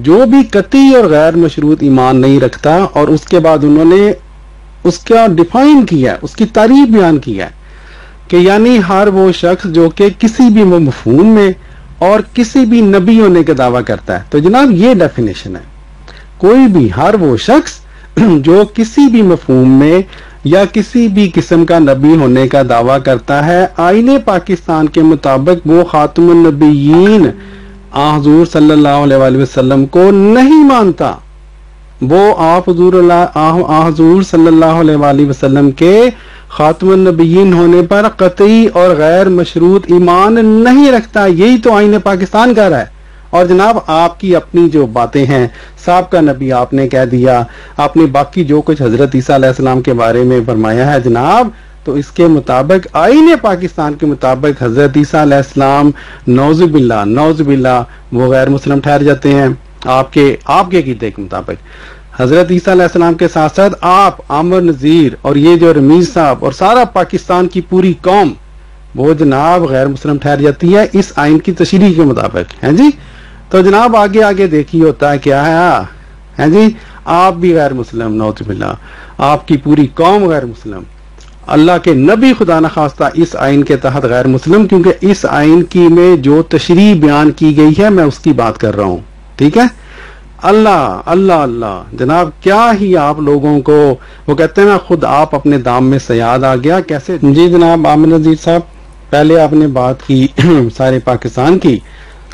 جو بھی قطعی اور غیر مشروط ایمان نہیں رکھتا، اور اس کے بعد انہوں نے اس کا ڈیفائن کیا، اس کی تعریف بیان کیا کہ یعنی ہر وہ شخص جو کہ کسی بھی مفہوم میں اور کسی بھی نبی ہونے کا دعویٰ کرتا ہے۔ تو جناب یہ ڈیفینیشن ہے، کوئی بھی، ہر وہ شخص جو کسی بھی مفہوم میں یا کسی بھی قسم کا نبی ہونے کا دعویٰ کرتا ہے، آئین پاکستان کے مطابق وہ خاتم النبیین حضور صلی اللہ علیہ وآلہ وسلم کو نہیں مانتا، وہ آپ حضور صلی اللہ علیہ وآلہ وسلم کے خاتم النبیین ہونے پر قطعی اور غیر مشروط ایمان نہیں رکھتا۔ یہی تو آئین پاکستان کہہ رہا ہے۔ اور جناب آپ کی اپنی جو باتیں ہیں، سابقہ نبی آپ نے کہہ دیا، آپ نے باقی جو کچھ حضرت عیسیٰ علیہ السلام کے بارے میں فرمایا ہے جناب، تو اس کے مطابق آئین پاکستان کے مطابق حضرت عیسیٰ علیہ السلام نعوذ باللہ وہ غیر مسلم ٹھہر جاتے ہیں آپ کے عقیدے کے مطابق۔ حضرت عیسیٰ علیہ السلام کے ساتھ ساتھ آپ، عامر نذیر اور یہ جو رمیز صاحب اور سارا پاکستان کی پوری قوم وہ جناب غیر مسلم ٹھہر جاتی ہے اس آئین کی تشریح کے مطابق، ہیں جی۔ تو جناب آگے دیکھیے ہوتا ہے کیا ہے جی، آپ بھی غیر مسلم، نعوذ باللہ، آپ کی پوری قوم غیر مسلم، اللہ کے نبی خدا نخواستہ اس آئین کے تحت غیر مسلم، کیونکہ اس آئین کی میں جو تشریح بیان کی گئی ہے میں اس کی بات کر رہا ہوں، ٹھیک ہے۔ اللہ جناب، کیا ہی آپ لوگوں کو، وہ کہتے ہیں نا خود آپ اپنے دام میں صیاد آ گیا کیسے۔ جی جناب عامر نذیر صاحب، پہلے آپ نے بات کی سارے پاکستان کی،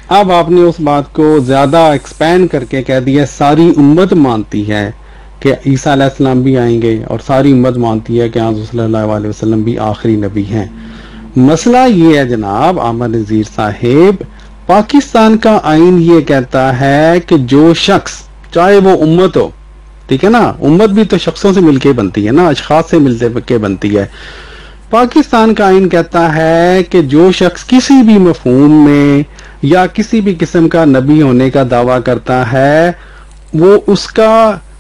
اب آپ نے اس بات کو زیادہ ایکسپینڈ کر کے کہہ دیا ساری امت مانتی ہے کہ عیسیٰ علیہ السلام بھی آئیں گے، اور ساری امت مانتی ہے کہ حضور صلی اللہ علیہ وسلم بھی آخری نبی ہیں۔ مسئلہ یہ ہے جناب عامر نذیر صاحب، پاکستان کا آئین یہ کہتا ہے کہ جو شخص چاہے وہ امت ہو، ٹھیک ہے نا، امت بھی تو شخصوں سے مل کے بنتی ہے نا، اشخاص سے مل کے بنتی ہے، پاکستان کا آئین کہتا ہے کہ جو شخص کسی بھی مفہوم میں یا کسی بھی قسم کا نبی ہونے کا دعویٰ کرتا ہے، وہ اس کا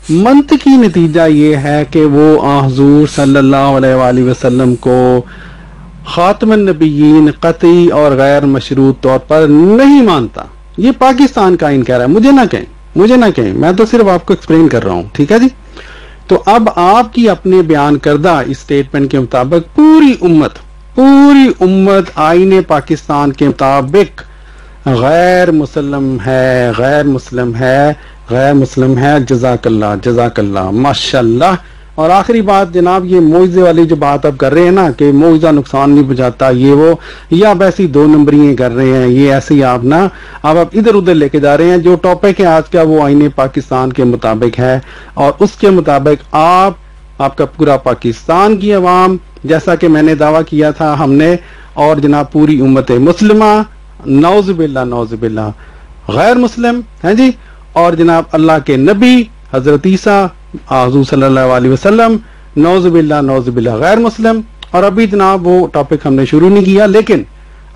منطقی نتیجہ یہ ہے کہ وہ حضور صلی اللہ علیہ وآلہ وسلم کو خاتم النبیین قطعی اور غیر مشروط طور پر نہیں مانتا۔ یہ پاکستان کا آئین کہہ رہا ہے، مجھے نہ کہیں، میں تو صرف آپ کو ایکسپلین کر رہا ہوں، ٹھیک ہے جی۔ تو اب آپ کی اپنے بیان کردہ اسٹیٹمنٹ کے مطابق پوری امت آئین پاکستان کے مطابق غیر مسلم ہے، جزاک اللہ ماشاء اللہ۔ اور آخری بات جناب، یہ معجزے والی جو بات اب کر رہے ہیں نا کہ معجزہ نقصان نہیں پہنچاتا، یہ وہ، یا اب ایسی 2 نمبریاں کر رہے ہیں، یہ ایسے ہی آپ نا اب ادھر ادھر لے کے جا رہے ہیں۔ جو ٹاپک ہے آج کا وہ آئین پاکستان کے مطابق ہے، اور اس کے مطابق آپ کا پورا پاکستان کی عوام، جیسا کہ میں نے دعویٰ کیا تھا ہم نے، اور جناب پوری امت مسلمہ، نعوذ باللہ غیر مسلم ہیں جی، اور جناب اللہ کے نبی حضرت عیسیٰ حضور صلی اللہ علیہ وسلم، نعوذ باللہ غیر مسلم۔ اور ابھی جناب وہ ٹاپک ہم نے شروع نہیں کیا، لیکن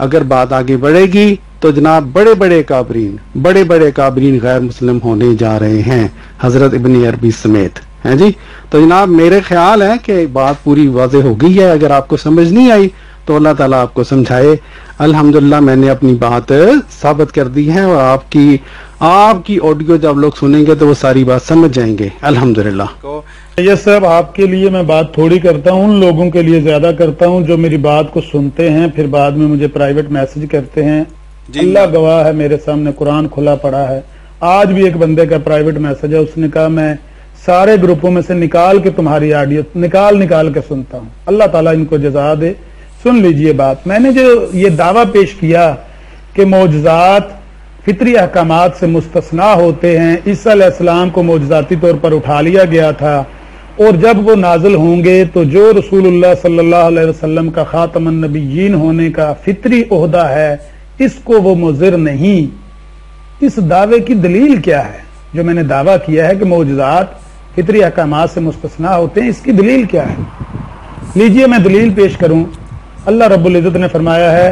اگر بات آگے بڑھے گی تو جناب بڑے بڑے کابرین غیر مسلم ہونے جا رہے ہیں، حضرت ابن عربی سمیت ہیں جی۔ تو جناب میرے خیال ہے کہ بات پوری واضح ہو گئی ہے، اگر آپ کو سمجھ نہیں آئی تو اللہ تعالیٰ آپ کو سمجھائے۔ الحمدللہ میں نے اپنی بات ثابت کر دی ہے، اور آپ کی آڈیو جب لوگ سنیں گے تو وہ ساری بات سمجھ جائیں گے الحمدللہ۔ یہ صاحب آپ کے لیے میں بات تھوڑی کرتا ہوں، ان لوگوں کے لیے زیادہ کرتا ہوں جو میری بات کو سنتے ہیں پھر بعد میں مجھے پرائیویٹ میسج کرتے ہیں۔ اللہ گواہ ہے، میرے سامنے قرآن کھلا پڑا ہے، آج بھی ایک بندے کا پرائیویٹ میسج ہے، اس نے کہا میں سارے گروپوں میں سے نکال کے تمہاری آڈیو نکال کے سنتا ہوں۔ اللہ تعالیٰ ان کو جزا دے۔ سن لیجئے بات، میں نے جو یہ دعویٰ پیش کیا کہ معجزات فطری احکامات سے مستثنا ہوتے ہیں، عیسیٰ علیہ السلام کو معجزاتی طور پر اٹھا لیا گیا تھا، اور جب وہ نازل ہوں گے تو جو رسول اللہ صلی اللہ علیہ وسلم کا خاتم النبیین ہونے کا فطری عہدہ ہے، اس کو وہ مضر نہیں۔ اس دعوے کی دلیل کیا ہے؟ جو میں نے دعویٰ کیا ہے کہ معجزات فطری احکامات سے مستثنا ہوتے ہیں، اس کی دلیل کیا ہے؟ لیجئے میں دلیل پیش کروں۔ اللہ رب العزت نے فرمایا ہے،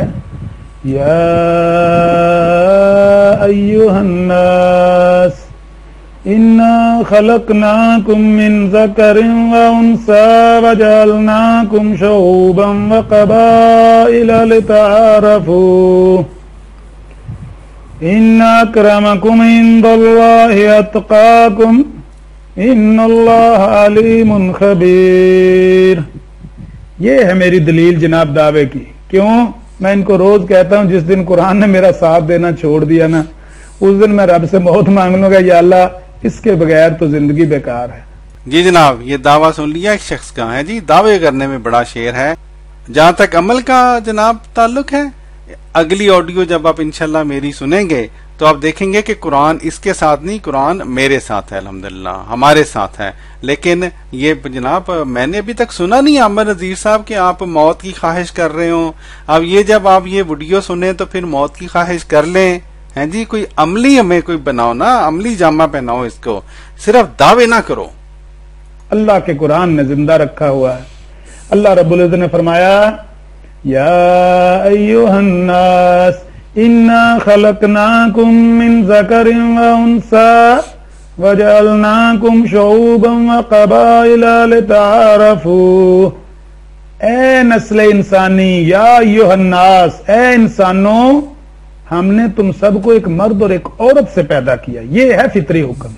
یا ایھا الناس انا خلقناکم من ذکر وانثى وجعلناکم شعوبا وقبائل لتعارفوا ان اکرمکم عند اللہ اتقاکم ان اللہ علیم خبیر۔ یہ ہے میری دلیل جناب دعوے کی۔ کیوں؟ میں ان کو روز کہتا ہوں، جس دن قرآن نے میرا ساتھ دینا چھوڑ دیا نا، اس دن میں رب سے موت مانگ لوں گا، یا اللہ اس کے بغیر تو زندگی بیکار ہے۔ جی جناب، یہ دعویٰ سن لیا ایک شخص کا ہے جی، دعوے کرنے میں بڑا شیر ہے۔ جہاں تک عمل کا جناب تعلق ہے، اگلی آڈیو جب آپ انشاءاللہ میری سنیں گے تو آپ دیکھیں گے کہ قرآن اس کے ساتھ نہیں، قرآن میرے ساتھ ہے، الحمدللہ ہمارے ساتھ ہے۔ لیکن یہ جناب میں نے ابھی تک سنا نہیں عامر نذیر صاحب کہ آپ موت کی خواہش کر رہے ہوں۔ اب یہ جب آپ یہ ویڈیو سنیں تو پھر موت کی خواہش کر لیں، ہیں جی، کوئی عملی ہمیں کوئی بناؤ نا، عملی جامہ پہناؤ اس کو، صرف دعوے نہ کرو۔ اللہ کے قرآن نے زندہ رکھا ہوا ہے۔ اللہ رب العزت نے فرمایا، یا ایھا الناس انا خلقناکم من ذکر وانثى وجعلناکم شعوبا وقبائل لتعارفوا۔ اے نسل انسانی، یا ایھا الناس، اے انسانوں، ہم نے تم سب کو ایک مرد اور ایک عورت سے پیدا کیا۔ یہ ہے فطری حکم،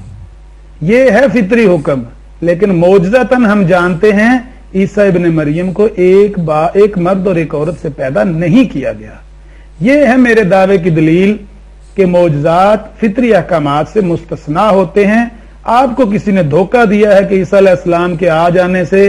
یہ ہے فطری حکم۔ لیکن معجزتاً ہم جانتے ہیں عیسیٰ ابن مریم کو ایک مرد اور ایک عورت سے پیدا نہیں کیا گیا۔ یہ ہے میرے دعوے کی دلیل کہ معجزات فطری احکامات سے مستثنا ہوتے ہیں۔ آپ کو کسی نے دھوکہ دیا ہے کہ عیسیٰ علیہ السلام کے آ جانے سے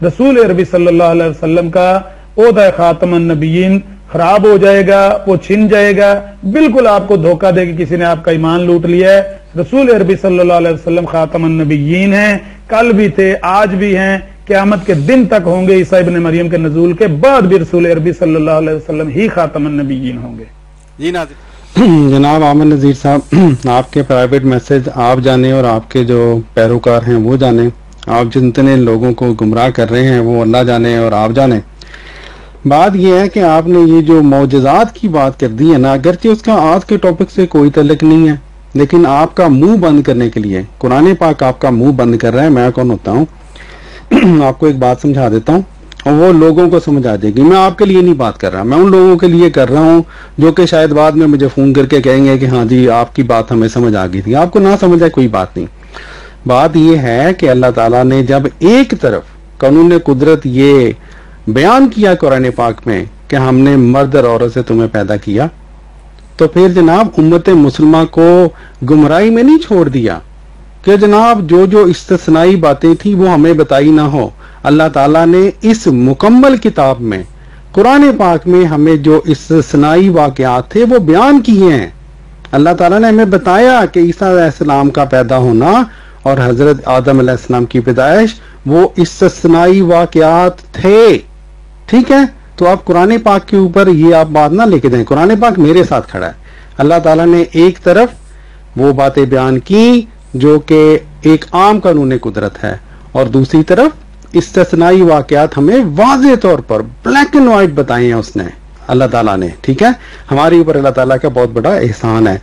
رسول عربی صلی اللہ علیہ وسلم کا عہدہ خاتم النبیین خراب ہو جائے گا، وہ چھن جائے گا۔ بالکل آپ کو دھوکہ دے کہ کسی نے آپ کا ایمان لوٹ لیا ہے۔ رسول عربی صلی اللہ علیہ وسلم خاتم النبیین ہیں، کل بھی تھے، آج بھی ہیں، قیامت کے دن تک ہوں گے عیسیٰ ابن مریم کے نزول کے بعد بھی رسول عربی صلی اللہ علیہ وسلم ہی خاتم النبیین ہوں گے. جی ناظرین. جناب عامر نذیر صاحب، آپ کے پرائیویٹ میسج آپ جانے اور آپ کے جو پیروکار ہیں وہ جانے، آپ جتنے لوگوں کو گمراہ کر رہے ہیں وہ اللہ جانے اور آپ جانے. بات یہ ہے کہ آپ نے یہ جو معجزات کی بات کر دی ہے نا، اگرچہ اس کا آج کے ٹاپک سے کوئی تعلق نہیں ہے، لیکن آپ کا منہ بند کرنے کے لیے قرآن پاک آپ کا منہ بند کر رہا ہے. میں کون ہوتا ہوں؟ آپ کو ایک بات سمجھا دیتا ہوں اور وہ لوگوں کو سمجھ آ جائے گی. میں آپ کے لیے نہیں بات کر رہا، میں ان لوگوں کے لیے کر رہا ہوں جو کہ شاید بعد میں مجھے فون کر کے کہیں گے کہ ہاں جی آپ کی بات ہمیں سمجھ آ گئی تھی. آپ کو نہ سمجھ آئے کوئی بات نہیں. بات یہ ہے کہ اللہ تعالیٰ نے جب ایک طرف قانون قدرت یہ بیان کیا قرآن پاک میں کہ ہم نے مرد اور عورت سے تمہیں پیدا کیا، تو پھر جناب امت مسلمہ کو گمراہی میں نہیں چھوڑ دیا کہ جناب جو استثنائی باتیں تھیں وہ ہمیں بتائی نہ ہو. اللہ تعالیٰ نے اس مکمل کتاب میں قرآن پاک میں ہمیں جو استثنائی واقعات تھے وہ بیان کیے ہیں. اللہ تعالیٰ نے ہمیں بتایا کہ عیسیٰ علیہ السلام کا پیدا ہونا اور حضرت آدم علیہ السلام کی پیدائش وہ استثنائی واقعات تھے. ٹھیک ہے، تو آپ قرآن پاک کے اوپر یہ آپ بات نہ لے کے دیں. قرآن پاک میرے ساتھ کھڑا ہے. اللہ تعالیٰ نے ایک طرف وہ باتیں بیان کی جو کہ ایک عام قانون قدرت ہے، اور دوسری طرف استثنائی واقعات ہمیں واضح طور پر بلیک اینڈ وائٹ بتائے ہیں اس نے، اللہ تعالیٰ نے. ٹھیک ہے، ہمارے اوپر اللہ تعالیٰ کا بہت بڑا احسان ہے.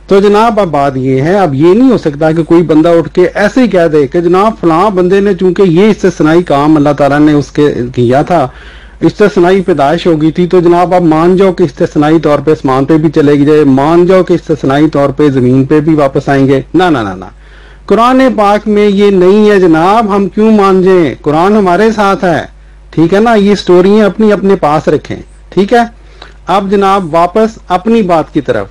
تو جناب اب بات یہ ہے، اب یہ نہیں ہو سکتا کہ کوئی بندہ اٹھ کے ایسے ہی کہہ دے کہ جناب فلاں بندے نے چونکہ یہ استثنائی کام اللہ تعالیٰ نے اس کے کیا تھا، استثنائی پیدائش ہو گئی تھی، تو جناب آپ مان جاؤ کہ استثنائی طور پہ اسمان پہ بھی چلے گئے، مان جاؤ کہ استثنائی طور پہ زمین پہ بھی واپس آئیں گے. نہ نہ نہ نہ، قرآن پاک میں یہ نہیں ہے جناب. ہم کیوں مان جائیں؟ قرآن ہمارے ساتھ ہے. ٹھیک ہے نا، یہ سٹوریاں اپنے پاس رکھیں. ٹھیک ہے، اب جناب واپس اپنی بات کی طرف.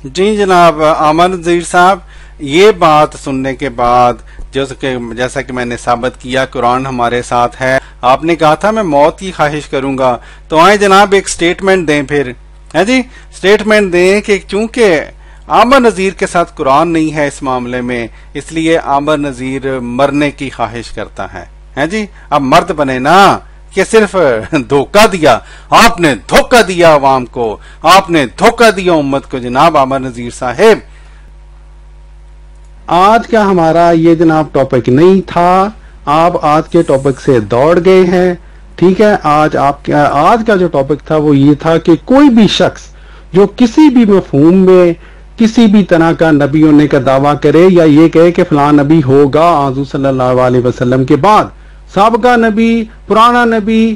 جی جناب عامر نذیر صاحب، یہ بات سننے کے بعد جیسا کہ میں نے ثابت کیا قرآن ہمارے ساتھ ہے، آپ نے کہا تھا میں موت کی خواہش کروں گا، تو آئیں جناب ایک سٹیٹمنٹ دیں. پھر ہے جی سٹیٹمنٹ دیں کہ چونکہ عامر نذیر کے ساتھ قرآن نہیں ہے اس معاملے میں، اس لیے عامر نذیر مرنے کی خواہش کرتا ہے جی. اب مرد بنے نا کہ صرف دھوکہ دیا، آپ نے دھوکہ دیا عوام کو، آپ نے دھوکہ دیا امت کو. جناب عامر نذیر صاحب، آج کا ہمارا یہ جناب ٹاپک نہیں تھا، آپ آج کے ٹاپک سے دوڑ گئے ہیں. ٹھیک ہے، آج کا جو ٹاپک تھا وہ یہ تھا کہ کوئی بھی شخص جو کسی بھی مفہوم میں کسی بھی طرح کا نبی ہونے کا دعویٰ کرے یا یہ کہے کہ فلاں نبی ہوگا حضور صلی اللہ علیہ وسلم کے بعد، سابقہ نبی، پرانا نبی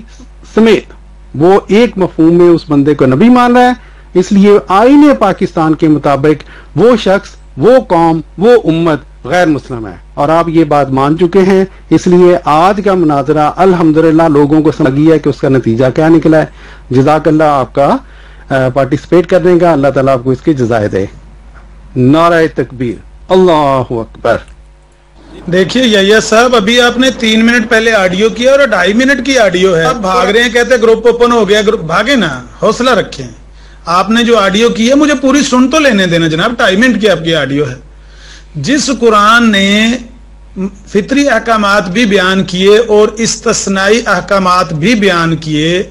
سمیت، وہ ایک مفہوم میں اس بندے کو نبی مان رہا ہے. اس لیے آئین پاکستان کے مطابق وہ شخص، وہ قوم، وہ امت غیر مسلم ہے، اور آپ یہ بات مان چکے ہیں. اس لیے آج کا مناظرہ الحمدللہ لوگوں کو سمجھ گیا کہ اس کا نتیجہ کیا نکلا ہے. جزاک اللہ آپ کا پارٹیسپیٹ کرنے کا، اللہ تعالیٰ آپ کو اس کی جزائے دے. نعرہ تکبیر، اللہ اکبر. دیکھیے یحییٰ صاحب، ابھی آپ نے 3 منٹ پہلے آڈیو کیا اور 2.5 منٹ کی آڈیو ہے. آپ بھاگ رہے ہیں، کہتے گروپ اوپن ہو گیا. بھاگے نا، حوصلہ رکھیں. آپ نے جو آڈیو کی ہے مجھے پوری سن تو لینے دینا جناب. 2.5 منٹ کی آپ کی آڈیو ہے. جس قرآن نے فطری احکامات بھی بیان کیے اور استثنائی احکامات بھی بیان کیے،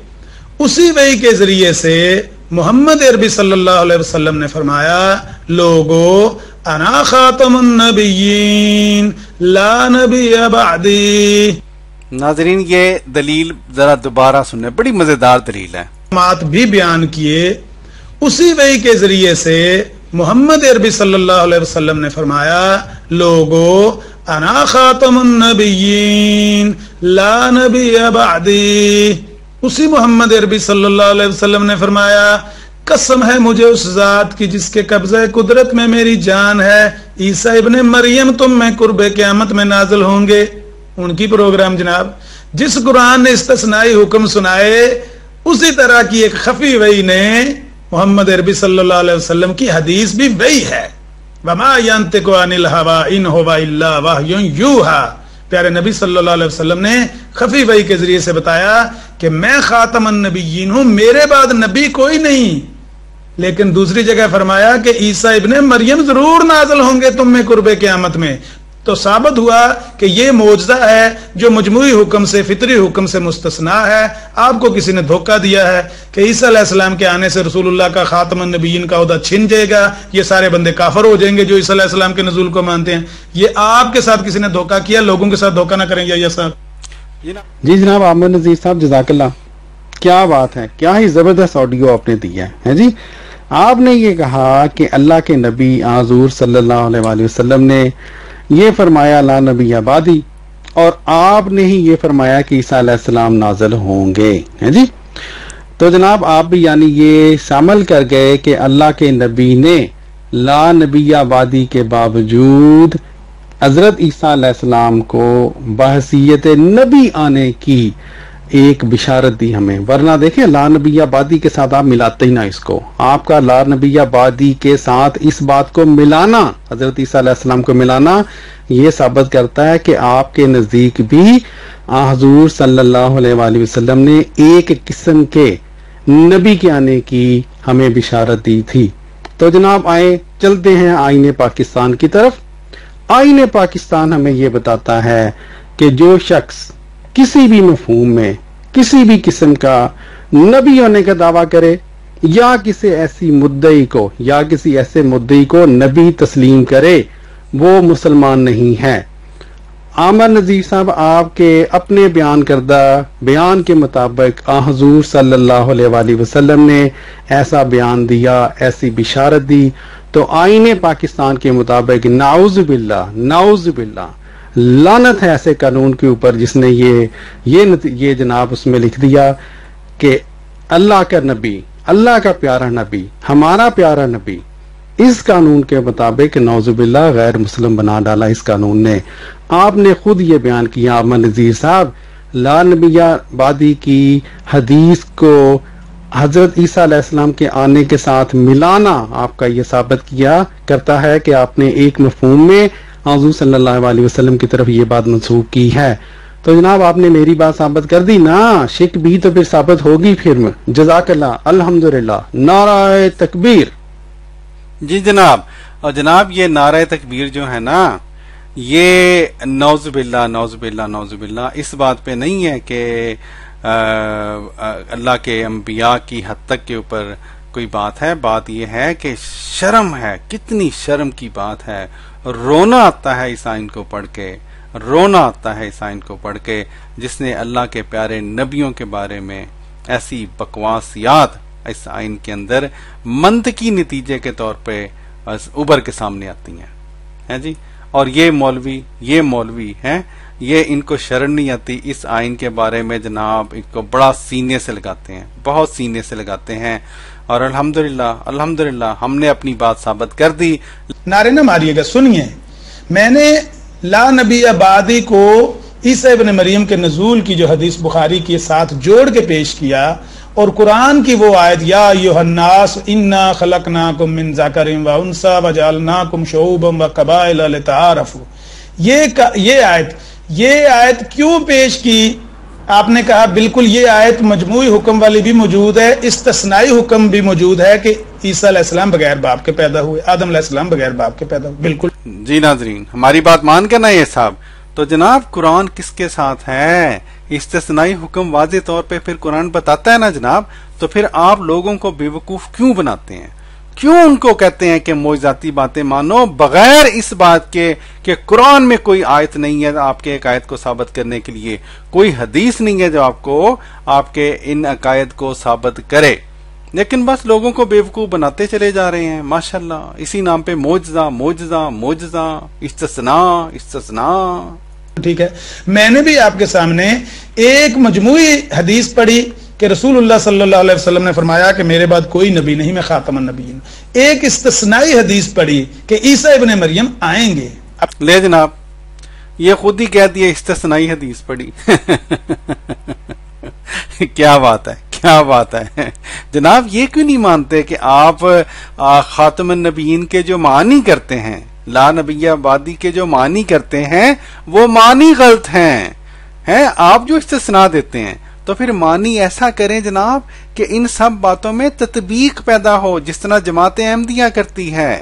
اسی وحی کے ذریعے سے محمد عربی صلی اللہ علیہ وسلم نے فرمایا، لوگو انا خاتم النبیین لا نبی بعدی. ناظرین یہ دلیل ذرا دوبارہ سنیں، بڑی مزیدار دلیل ہے. بات بھی بیان کیے، اسی وحی کے ذریعے سے محمد عربی صلی اللہ علیہ وسلم نے فرمایا، لوگو انا خاتم النبیین لا نبی بعدی. اسی محمد عربی صلی اللہ علیہ وسلم نے فرمایا، قسم ہے مجھے اس ذات کی جس کے قبضہ قدرت میں میری جان ہے، عیسیٰ ابن مریم تم میں قرب قیامت میں نازل ہوں گے. ان کی پروگرام جناب. جس قرآن نے استثنائی حکم سنائے، اسی طرح کی ایک خفی وحی نے محمد عربی صلی اللہ علیہ وسلم کی حدیث بھی وحی ہے. وما ينطق عن الهوى ان هو الا وحی یوحی. پیارے نبی صلی اللہ علیہ وسلم نے خفی وحی کے ذریعے سے بتایا کہ میں خاتم النبیین ہوں، میرے بعد نبی کوئی نہیں. لیکن دوسری جگہ فرمایا کہ عیسیٰ ابن مریم ضرور نازل ہوں گے تم میں قرب قیامت میں. تو ثابت ہوا کہ یہ معجزہ ہے جو مجموعی حکم سے فطری حکم سے مستثنا ہے. آپ کو کسی نے دھوکہ دیا ہے کہ عیسیٰ علیہ السلام کے آنے سے رسول اللہ کا خاتم النبیین کا عہدہ چھن جائے گا, یہ سارے بندے کافر ہو جائیں گے جو عیسیٰ علیہ السلام کے نزول کو مانتے ہیں. یہ آپ کے ساتھ کسی نے دھوکہ کیا, لوگوں کے ساتھ دھوکہ نہ کریں گے. یہ صاحب جی جناب عامر نذیر صاحب جزاک اللہ, کیا بات ہے, کیا ہی زبردست آڈیو آپ نے دیا ہے جی. آپ نے یہ کہا کہ اللہ کے نبی حضور صلی اللہ علیہ وآلہ وسلم نے یہ فرمایا لا نبی بعدی, اور آپ نے ہی یہ فرمایا کہ عیسیٰ علیہ السلام نازل ہوں گے ہیں جی. تو جناب آپ بھی یعنی یہ شامل کر گئے کہ اللہ کے نبی نے لا نبی بعدی کے باوجود حضرت عیسیٰ علیہ السلام کو بحیثیت نبی آنے کی ایک بشارت دی ہمیں. ورنہ دیکھیں لا نبی بعدی کے ساتھ آپ ملاتے ہی نہ اس کو. آپ کا لا نبی بعدی کے ساتھ اس بات کو ملانا, حضرت عیسیٰ علیہ السلام کو ملانا, یہ ثابت کرتا ہے کہ آپ کے نزدیک بھی حضور صلی اللہ علیہ وآلہ وسلم نے ایک قسم کے نبی کے آنے کی ہمیں بشارت دی تھی. تو جناب آئے چلتے ہیں آئین پاکستان کی طرف. آئین پاکستان ہمیں یہ بتاتا ہے کہ جو شخص کسی بھی مفہوم میں کسی بھی قسم کا نبی ہونے کا دعویٰ کرے یا کسی ایسی مدعی کو یا کسی ایسے مدعی کو نبی تسلیم کرے وہ مسلمان نہیں ہے. عامر نذیر صاحب آپ کے اپنے بیان کردہ بیان کے مطابق حضور صلی اللہ علیہ وآلہ وسلم نے ایسا بیان دیا, ایسی بشارت دی. تو آئین پاکستان کے مطابق نعوذ باللہ لعنت ہے ایسے قانون کے اوپر جس نے یہ جناب اس میں لکھ دیا کہ اللہ کا نبی, اللہ کا پیارا نبی, ہمارا پیارا نبی, اس قانون کے مطابق نعوذ باللہ غیر مسلم بنا ڈالا اس قانون نے. آپ نے خود یہ بیان کیا عامر نذیر صاحب, لا نبی بعدی کی حدیث کو حضرت عیسیٰ علیہ السلام کے آنے کے ساتھ ملانا آپ کا یہ ثابت کیا کرتا ہے کہ آپ نے ایک مفہوم میں حضور صلی اللہ علیہ وسلم کی طرف یہ بات منسوخ کی ہے. تو جناب آپ نے میری بات ثابت کر دی نا, شک بھی تو پھر ثابت ہوگی پھر. جزاک اللہ, الحمدللہ, نعرہ تکبیر. جی جناب, اور جناب یہ نعرہ تکبیر جو ہے نا یہ نعوذ باللہ اس بات پہ نہیں ہے کہ اللہ کے انبیاء کی حد تک کے اوپر کوئی بات ہے. بات یہ ہے کہ شرم ہے, کتنی شرم کی بات ہے. رونا آتا ہے اس آئین کو پڑھ کے, رونا آتا ہے اس آئین کو پڑھ کے جس نے اللہ کے پیارے نبیوں کے بارے میں ایسی بکواسیات اس آئین کے اندر منطقی نتیجے کے طور پہ ابھر کے سامنے آتی ہیں جی. اور یہ مولوی ہیں, یہ ان کو شرم نہیں آتی اس آئین کے بارے میں جناب, ان کو بڑا سینے سے لگاتے ہیں, بہت سینے سے لگاتے ہیں. اور الحمدللہ ہم نے اپنی بات ثابت کر دی. نعرے نہ ماریے گا, سنیے, میں نے لا نبی بعدی کو عیسیٰ ابن مریم کے نزول کی جو حدیث بخاری کے ساتھ جوڑ کے پیش کیا, اور قرآن کی وہ آیت یا ایھا الناس انا خلقناکم من ذکر و انثی وجعلناکم شعوبا وقبائل لتعارفوا, یہ آیت کیوں پیش کی؟ آپ نے کہا بالکل یہ آیت مجموعی حکم والی بھی موجود ہے, استثنائی حکم بھی موجود ہے کہ عیسیٰ علیہ السلام بغیر باپ کے پیدا ہوئے, آدم علیہ السلام بغیر باپ کے پیدا ہوئے. بالکل جی ناظرین, ہماری بات مان کے نا یہ صاحب. تو جناب قرآن کس کے ساتھ ہے؟ استثنائی حکم واضح طور پہ پھر قرآن بتاتا ہے نا جناب. تو پھر آپ لوگوں کو بیوقوف کیوں بناتے ہیں؟ کیوں ان کو کہتے ہیں کہ معجزاتی باتیں مانو بغیر اس بات کے کہ قرآن میں کوئی آیت نہیں ہے آپ کے عقائد کو ثابت کرنے کے لیے, کوئی حدیث نہیں ہے جو آپ کو آپ کے ان عقائد کو ثابت کرے, لیکن بس لوگوں کو بیوقوف بناتے چلے جا رہے ہیں. ماشاءاللہ, اسی نام پہ معجزہ, استثناء. ٹھیک ہے, میں نے بھی آپ کے سامنے ایک مجموعی حدیث پڑھی کہ رسول اللہ صلی اللہ علیہ وسلم نے فرمایا کہ میرے بعد کوئی نبی نہیں, میں خاتم النبیین. ایک استثنائی حدیث پڑھی کہ عیسیٰ ابن مریم آئیں گے. لے جناب, یہ خود ہی کہہ دیا استثنائی حدیث پڑھی. کیا بات ہے جناب, یہ کیوں نہیں مانتے کہ آپ خاتم النبیین کے جو معنی کرتے ہیں, لا نبی بعدی کے جو معنی کرتے ہیں وہ معنی غلط ہیں, آپ جو استثناء دیتے ہیں تو پھر معنی ایسا کریں جناب کہ ان سب باتوں میں تطبیق پیدا ہو جس طرح جماعت احمدیہ کرتی ہے,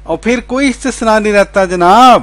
اور پھر کوئی استثناء نہیں رہتا جناب.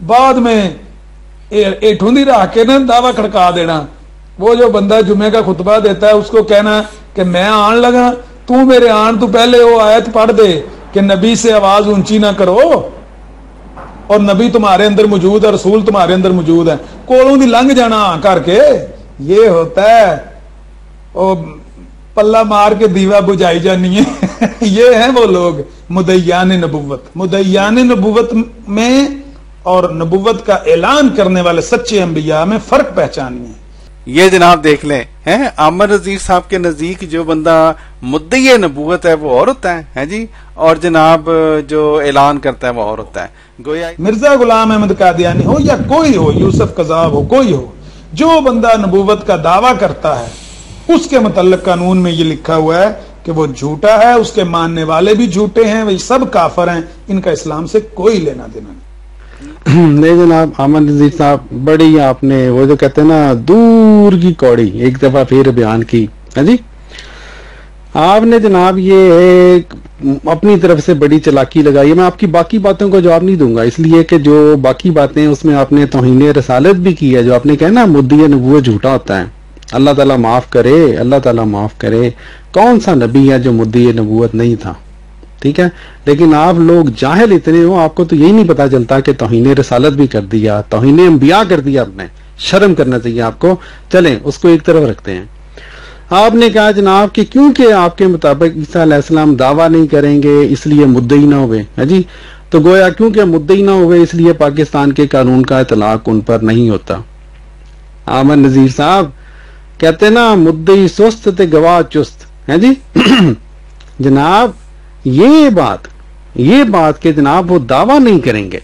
بعد میں ایٹھوں دی رکھ کے نا دعوی کھڑکا دینا. وہ جو بندہ جمعے کا خطبہ دیتا ہے اس کو کہنا کہ میں آن لگا, تو میرے آن تو پہلے وہ آیت پڑھ دے کہ نبی سے آواز اونچی نہ کرو, اور نبی تمہارے اندر موجود ہے, رسول تمہارے اندر موجود ہے, کولوں دی لنگ جانا کر کے. یہ ہوتا ہے وہ پلہ مار کے دیوا بجھائی جانی ہے. یہ ہیں وہ لوگ مدعیان نبوت. مدعیان نبوت میں اور نبوت کا اعلان کرنے والے سچے انبیاء میں فرق پہچانیے. یہ جناب دیکھ لیں عامر نذیر صاحب کے نزدیک جو بندہ مدعی نبوت ہے وہ اور ہوتا ہے جی, اور جناب جو اعلان کرتا ہے وہ اور ہوتا ہے. گویا مرزا غلام احمد قادیانی ہو یا کوئی ہو, یوسف قذاب ہو, کوئی ہو, جو بندہ نبوت کا دعویٰ کرتا ہے اس کے متعلق قانون میں یہ لکھا ہوا ہے کہ وہ جھوٹا ہے, اس کے ماننے والے بھی جھوٹے ہیں, وہ سب کافر ہیں, ان کا اسلام سے کوئی لینا دینا نہیں. نہیں جناب عامر نذیر صاحب, بڑی آپ نے وہ جو کہتے ہیں نا دور کی کوڑی ایک دفعہ پھر بیان کی ہے جی. آپ نے جناب یہ اپنی طرف سے بڑی چلاکی لگائی ہے. میں آپ کی باقی باتوں کو جواب نہیں دوں گا, اس لیے کہ جو باقی باتیں اس میں آپ نے توہین رسالت بھی کی ہے. جو آپ نے کہا نا مدعی نبوت جھوٹا ہوتا ہے, اللہ تعالیٰ معاف کرے, اللہ تعالیٰ معاف کرے. کون سا نبی ہے جو مدعی نبوت نہیں تھا؟ ٹھیک ہے, لیکن آپ لوگ جاہل اتنے ہو, آپ کو تو یہی نہیں پتا چلتا کہ توہین رسالت بھی کر دیا, توہین انبیاء کر دیا. آپ نے شرم کرنا چاہیے آپ کو. چلیں اس کو ایک طرف رکھتے ہیں. آپ نے کہا جناب کہ کیونکہ آپ کے مطابق عیسیٰ علیہ السلام دعویٰ نہیں کریں گے اس لیے مدعی نہ ہوئے ہے جی. تو گویا کیونکہ مدعی نہ ہوئے اس لیے پاکستان کے قانون کا اطلاق ان پر نہیں ہوتا. عامر نذیر صاحب کہتے نا مدعی سست تے گواہ چست ہے جی. جناب یہ بات کہ جناب وہ دعویٰ نہیں کریں گے,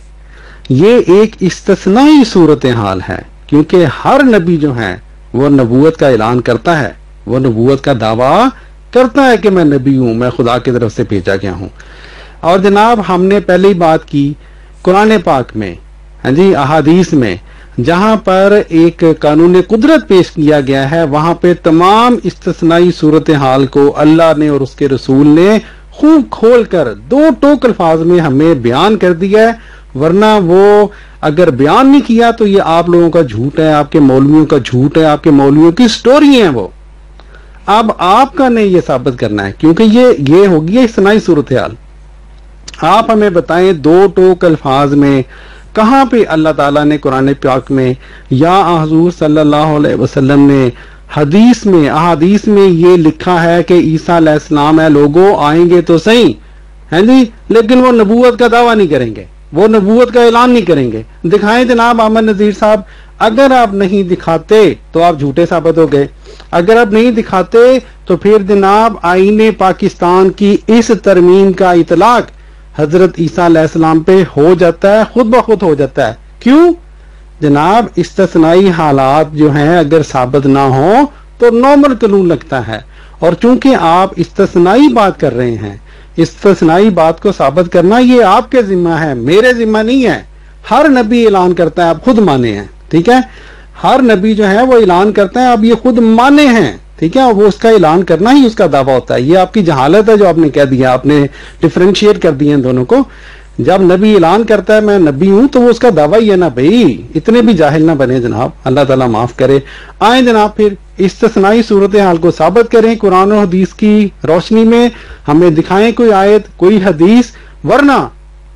یہ ایک استثنائی صورتحال ہے, کیونکہ ہر نبی جو ہے وہ نبوت کا اعلان کرتا ہے, وہ نبوت کا دعویٰ کرتا ہے کہ میں نبی ہوں, میں خدا کی طرف سے بھیجا گیا ہوں. اور جناب ہم نے پہلے ہی بات کی قرآن پاک میں ہاں جی, احادیث میں, جہاں پر ایک قانون قدرت پیش کیا گیا ہے, وہاں پہ تمام استثنائی صورتحال کو اللہ نے اور اس کے رسول نے خوب کھول کر دو ٹوک الفاظ میں ہمیں بیان کر دیا ہے. ورنہ وہ اگر بیان نہیں کیا تو یہ آپ لوگوں کا جھوٹ ہے, آپ کے مولویوں کا جھوٹ ہے, آپ کے مولویوں کی سٹوری ہیں وہ. اب آپ کا نہیں یہ ثابت کرنا ہے, کیونکہ یہ ہوگی استثنائی صورتحال. آپ ہمیں بتائیں دو ٹوک الفاظ میں کہاں پہ اللہ تعالیٰ نے قرآن پاک میں یا حضور صلی اللہ علیہ وسلم نے حدیث میں احادیث میں یہ لکھا ہے کہ عیسیٰ علیہ السلام ہے لوگوں آئیں گے تو صحیح ہے جی, لیکن وہ نبوت کا دعویٰ نہیں کریں گے, وہ نبوت کا اعلان نہیں کریں گے. دکھائیں جناب عامر نذیر صاحب. اگر آپ نہیں دکھاتے تو آپ جھوٹے ثابت ہو گئے, اگر آپ نہیں دکھاتے تو پھر جناب آئین پاکستان کی اس ترمیم کا اطلاق حضرت عیسیٰ علیہ السلام پہ ہو جاتا ہے, خود بخود ہو جاتا ہے. کیوں جناب؟ استثنائی حالات جو ہیں اگر ثابت نہ ہو تو نارمل قانون لگتا ہے, اور چونکہ آپ استثنائی بات کر رہے ہیں, استثنائی بات کو ثابت کرنا یہ آپ کے ذمہ ہے, میرے ذمہ نہیں ہے. ہر نبی اعلان کرتا ہے, آپ خود مانے ہیں, ٹھیک ہے, ہر نبی جو ہے وہ اعلان کرتا ہے, آپ یہ خود مانے ہیں, ٹھیک ہے, وہ اس کا اعلان کرنا ہی اس کا دعویٰ ہوتا ہے. یہ آپ کی جہالت ہے جو آپ نے کہہ دیا, آپ نے ڈفرینشیٹ کر دیا ان دونوں کو. جب نبی اعلان کرتا ہے میں نبی ہوں تو وہ اس کا دعویٰ ہی ہے نا بھائی. اتنے بھی جاہل نہ بنے جناب, اللہ تعالیٰ معاف کرے. آئیں جناب پھر استثنائی صورتحال کو ثابت کریں قرآن و حدیث کی روشنی میں, ہمیں دکھائیں کوئی آیت کوئی حدیث, ورنہ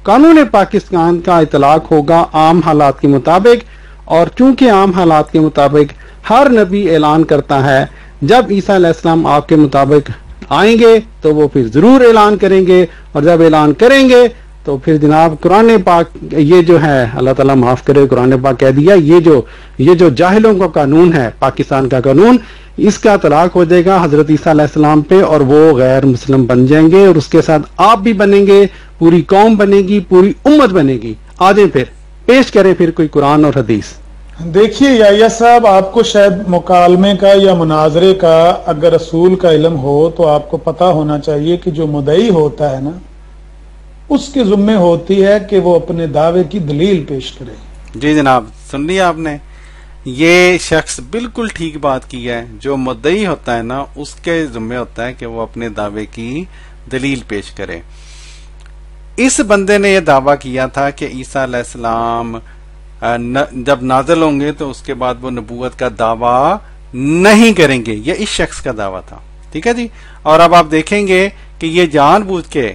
قانون پاکستان کا اطلاق ہوگا عام حالات کے مطابق. اور چونکہ عام حالات کے مطابق ہر نبی اعلان کرتا ہے, جب عیسیٰ علیہ السلام آپ کے مطابق آئیں گے تو وہ پھر ضرور اعلان کریں گے, اور جب اعلان کریں گے تو پھر جناب قرآن پاک یہ جو ہے اللہ تعالیٰ معاف کرے, قرآن پاک کہہ دیا یہ جو جاہلوں کا قانون ہے پاکستان کا قانون, اس کا طلاق ہو جائے گا حضرت عیسیٰ علیہ السلام پہ, اور وہ غیر مسلم بن جائیں گے, اور اس کے ساتھ آپ بھی بنیں گے, پوری قوم بنے گی, پوری امت بنے گی. آ جائیں پھر پیش کریں پھر کوئی قرآن اور حدیث. دیکھیے یا صاحب, آپ کو شاید مکالمے کا یا مناظرے کا اگر رسول کا علم ہو تو آپ کو پتا ہونا چاہیے کہ جو مدعی ہوتا ہے نا اس کے ذمہ ہوتی ہے کہ وہ اپنے دعوے کی دلیل پیش کرے. جی جناب, سن لیا آپ نے, یہ شخص بالکل ٹھیک بات کی ہے. جو مدعی ہوتا ہے نا اس کے ذمہ ہوتا ہے کہ وہ اپنے دعوے کی دلیل پیش کرے. اس بندے نے یہ دعویٰ کیا تھا کہ عیسیٰ علیہ السلام جب نازل ہوں گے تو اس کے بعد وہ نبوت کا دعویٰ نہیں کریں گے. یہ اس شخص کا دعویٰ تھا. ٹھیک ہے جی. اور اب آپ دیکھیں گے کہ یہ جان بوجھ کے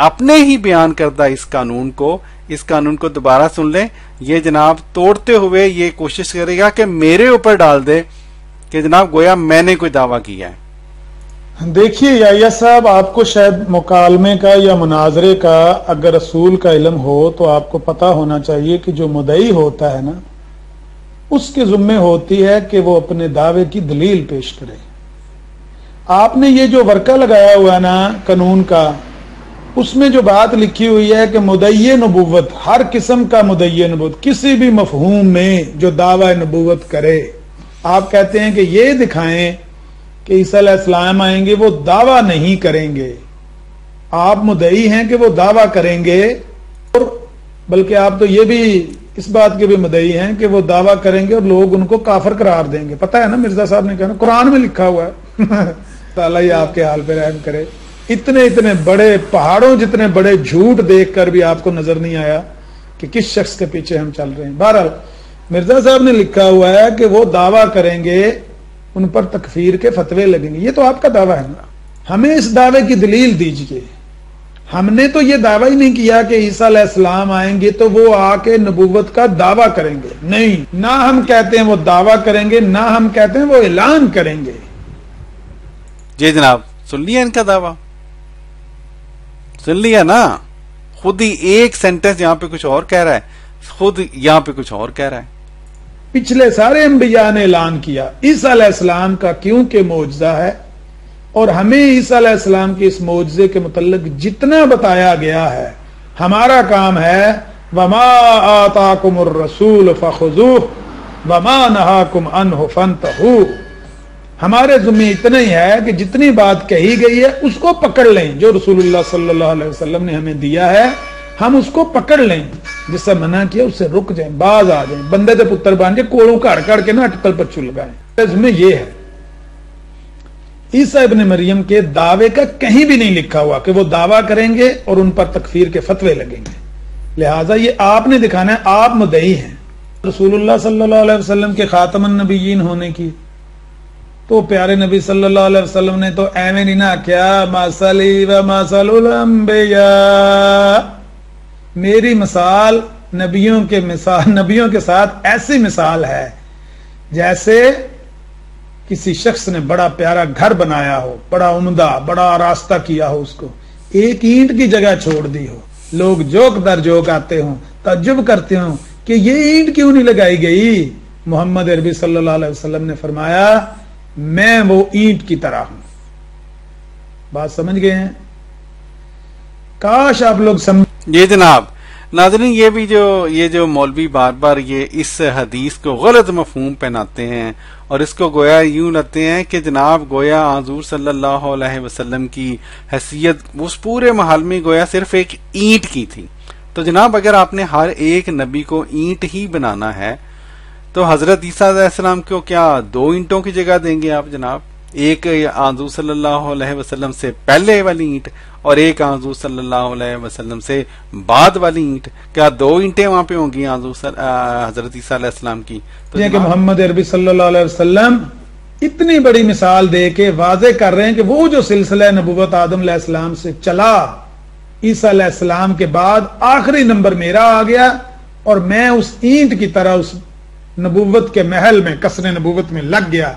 اپنے ہی بیان کردہ اس قانون کو دوبارہ سن لیں. یہ جناب توڑتے ہوئے یہ کوشش کرے گا کہ میرے اوپر ڈال دے کہ جناب گویا میں نے کوئی دعویٰ کیا ہے. دیکھیے یحییٰ صاحب، آپ کو شاید مکالمے کا یا مناظرے کا اگر رسول کا علم ہو تو آپ کو پتا ہونا چاہیے کہ جو مدعی ہوتا ہے نا، اس کے ذمے ہوتی ہے کہ وہ اپنے دعوے کی دلیل پیش کرے. آپ نے یہ جو ورقہ لگایا ہوا ہے نا قانون کا، اس میں جو بات لکھی ہوئی ہے کہ مدعی نبوت، ہر قسم کا مدعی نبوت کسی بھی مفہوم میں جو دعوی نبوت کرے، آپ کہتے ہیں کہ یہ دکھائیں کہ عیسیٰ علیہ السلام آئیں گے، وہ دعویٰ نہیں کریں گے. آپ مدعی ہیں کہ وہ دعویٰ کریں گے، اور بلکہ آپ تو یہ بھی اس بات کے بھی مدعی ہیں کہ وہ دعویٰ کریں گے اور لوگ ان کو کافر قرار دیں گے. پتہ ہے نا مرزا صاحب نے کہا نا، قرآن میں لکھا ہوا ہے. تعالیٰ یہ آپ کے حال پہ رحم کرے. اتنے بڑے پہاڑوں جتنے بڑے جھوٹ دیکھ کر بھی آپ کو نظر نہیں آیا کہ کس شخص کے پیچھے ہم چل رہے ہیں. بہرحال مرزا صاحب نے لکھا ہوا ہے کہ وہ دعویٰ کریں گے، ان پر تکفیر کے فتوے لگیں گے. یہ تو آپ کا دعویٰ ہے نا، ہمیں اس دعوے کی دلیل دیجیے. ہم نے تو یہ دعویٰ ہی نہیں کیا کہ عیسیٰ علیہ السلام آئیں گے تو وہ آ کے نبوت کا دعویٰ کریں گے. نہیں، نہ ہم کہتے ہیں وہ دعویٰ کریں گے، نہ ہم کہتے ہیں وہ اعلان کریں گے. جی جناب، سن لیا ان کا دعویٰ؟ سن لیا نا. خود ہی ایک سینٹنس یہاں پہ کچھ اور کہہ رہا ہے، خود یہاں پہ کچھ اور کہہ رہا ہے. پچھلے سارے انبیاء نے اعلان کیا عیسیٰ علیہ السلام کا کیونکہ معجزہ ہے، اور ہمیں عیسیٰ علیہ السلام کے اس معجزے کے متعلق جتنا بتایا گیا ہے، ہمارا کام ہے وَمَا آتَاكُمُ الرَّسُولُ فَخُذُوهُ وَمَا نَهَاكُمْ عَنْهُ فَانْتَهُوا. ہمارے ذمہ اتنا ہی ہے کہ جتنی بات کہی گئی ہے اس کو پکڑ لیں. جو رسول اللہ صلی اللہ علیہ وسلم نے ہمیں دیا ہے ہم اس کو پکڑ لیں، جس سے منع کیا اس سے رک جائیں، باز آ جائیں. بندے دے پتر بان کے کوڑوں کاڑ کے نا اٹکل پچو لگائیں. ذمہ یہ ہے. عیسیٰ ابن مریم کے دعوے کا کہیں بھی نہیں لکھا ہوا کہ وہ دعویٰ کریں گے اور ان پر تکفیر کے فتوے لگیں گے. لہٰذا یہ آپ نے دکھانا ہے آپ مدعی ہیں رسول اللہ صلی اللہ علیہ وسلم کے خاتم النبیین ہونے کی. تو پیارے نبی صلی اللہ علیہ وسلم نے تو ایویں نہیں نہ کیا مثلی و مثل الانبیاء، میری مثال نبیوں کے ساتھ ایسی مثال ہے جیسے کسی شخص نے بڑا پیارا گھر بنایا ہو، بڑا عمدہ، بڑا آراستہ کیا ہو، اس کو ایک اینٹ کی جگہ چھوڑ دی ہو. لوگ جوک در جوک آتے ہوں، تعجب کرتے ہوں کہ یہ اینٹ کیوں نہیں لگائی گئی. محمد عربی صلی اللہ علیہ وسلم نے فرمایا میں وہ اینٹ کی طرح ہوں. بات سمجھ گئے ہیں؟ کاش آپ لوگ سمجھ. یہ جناب ناظرین، یہ جو مولوی بار بار یہ اس حدیث کو غلط مفہوم پہناتے ہیں اور اس کو گویا یوں لاتے ہیں کہ جناب گویا حضور صلی اللہ علیہ وسلم کی حیثیت اس پورے محل میں گویا صرف ایک اینٹ کی تھی. تو جناب اگر آپ نے ہر ایک نبی کو اینٹ ہی بنانا ہے تو حضرت عیسیٰ علیہ السلام کو کیا 2 اینٹوں کی جگہ دیں گے آپ جناب؟ ایک حضور صلی اللہ علیہ وسلم سے پہلے والی اینٹ اور ایک حضور صلی اللہ علیہ وسلم سے بعد والی اینٹ. کیا 2 اینٹیں وہاں پہ ہوں گی حضرت عیسیٰ علیہ السلام کی؟ تو کہ محمد عربی صلی اللہ علیہ وسلم اتنی بڑی مثال دے کے واضح کر رہے ہیں کہ وہ جو سلسلہ نبوت آدم علیہ السلام سے چلا، عیسیٰ علیہ السلام کے بعد آخری نمبر میرا آ گیا اور میں اس اینٹ کی طرح اس نبوت کے محل میں قصر نبوت میں لگ گیا.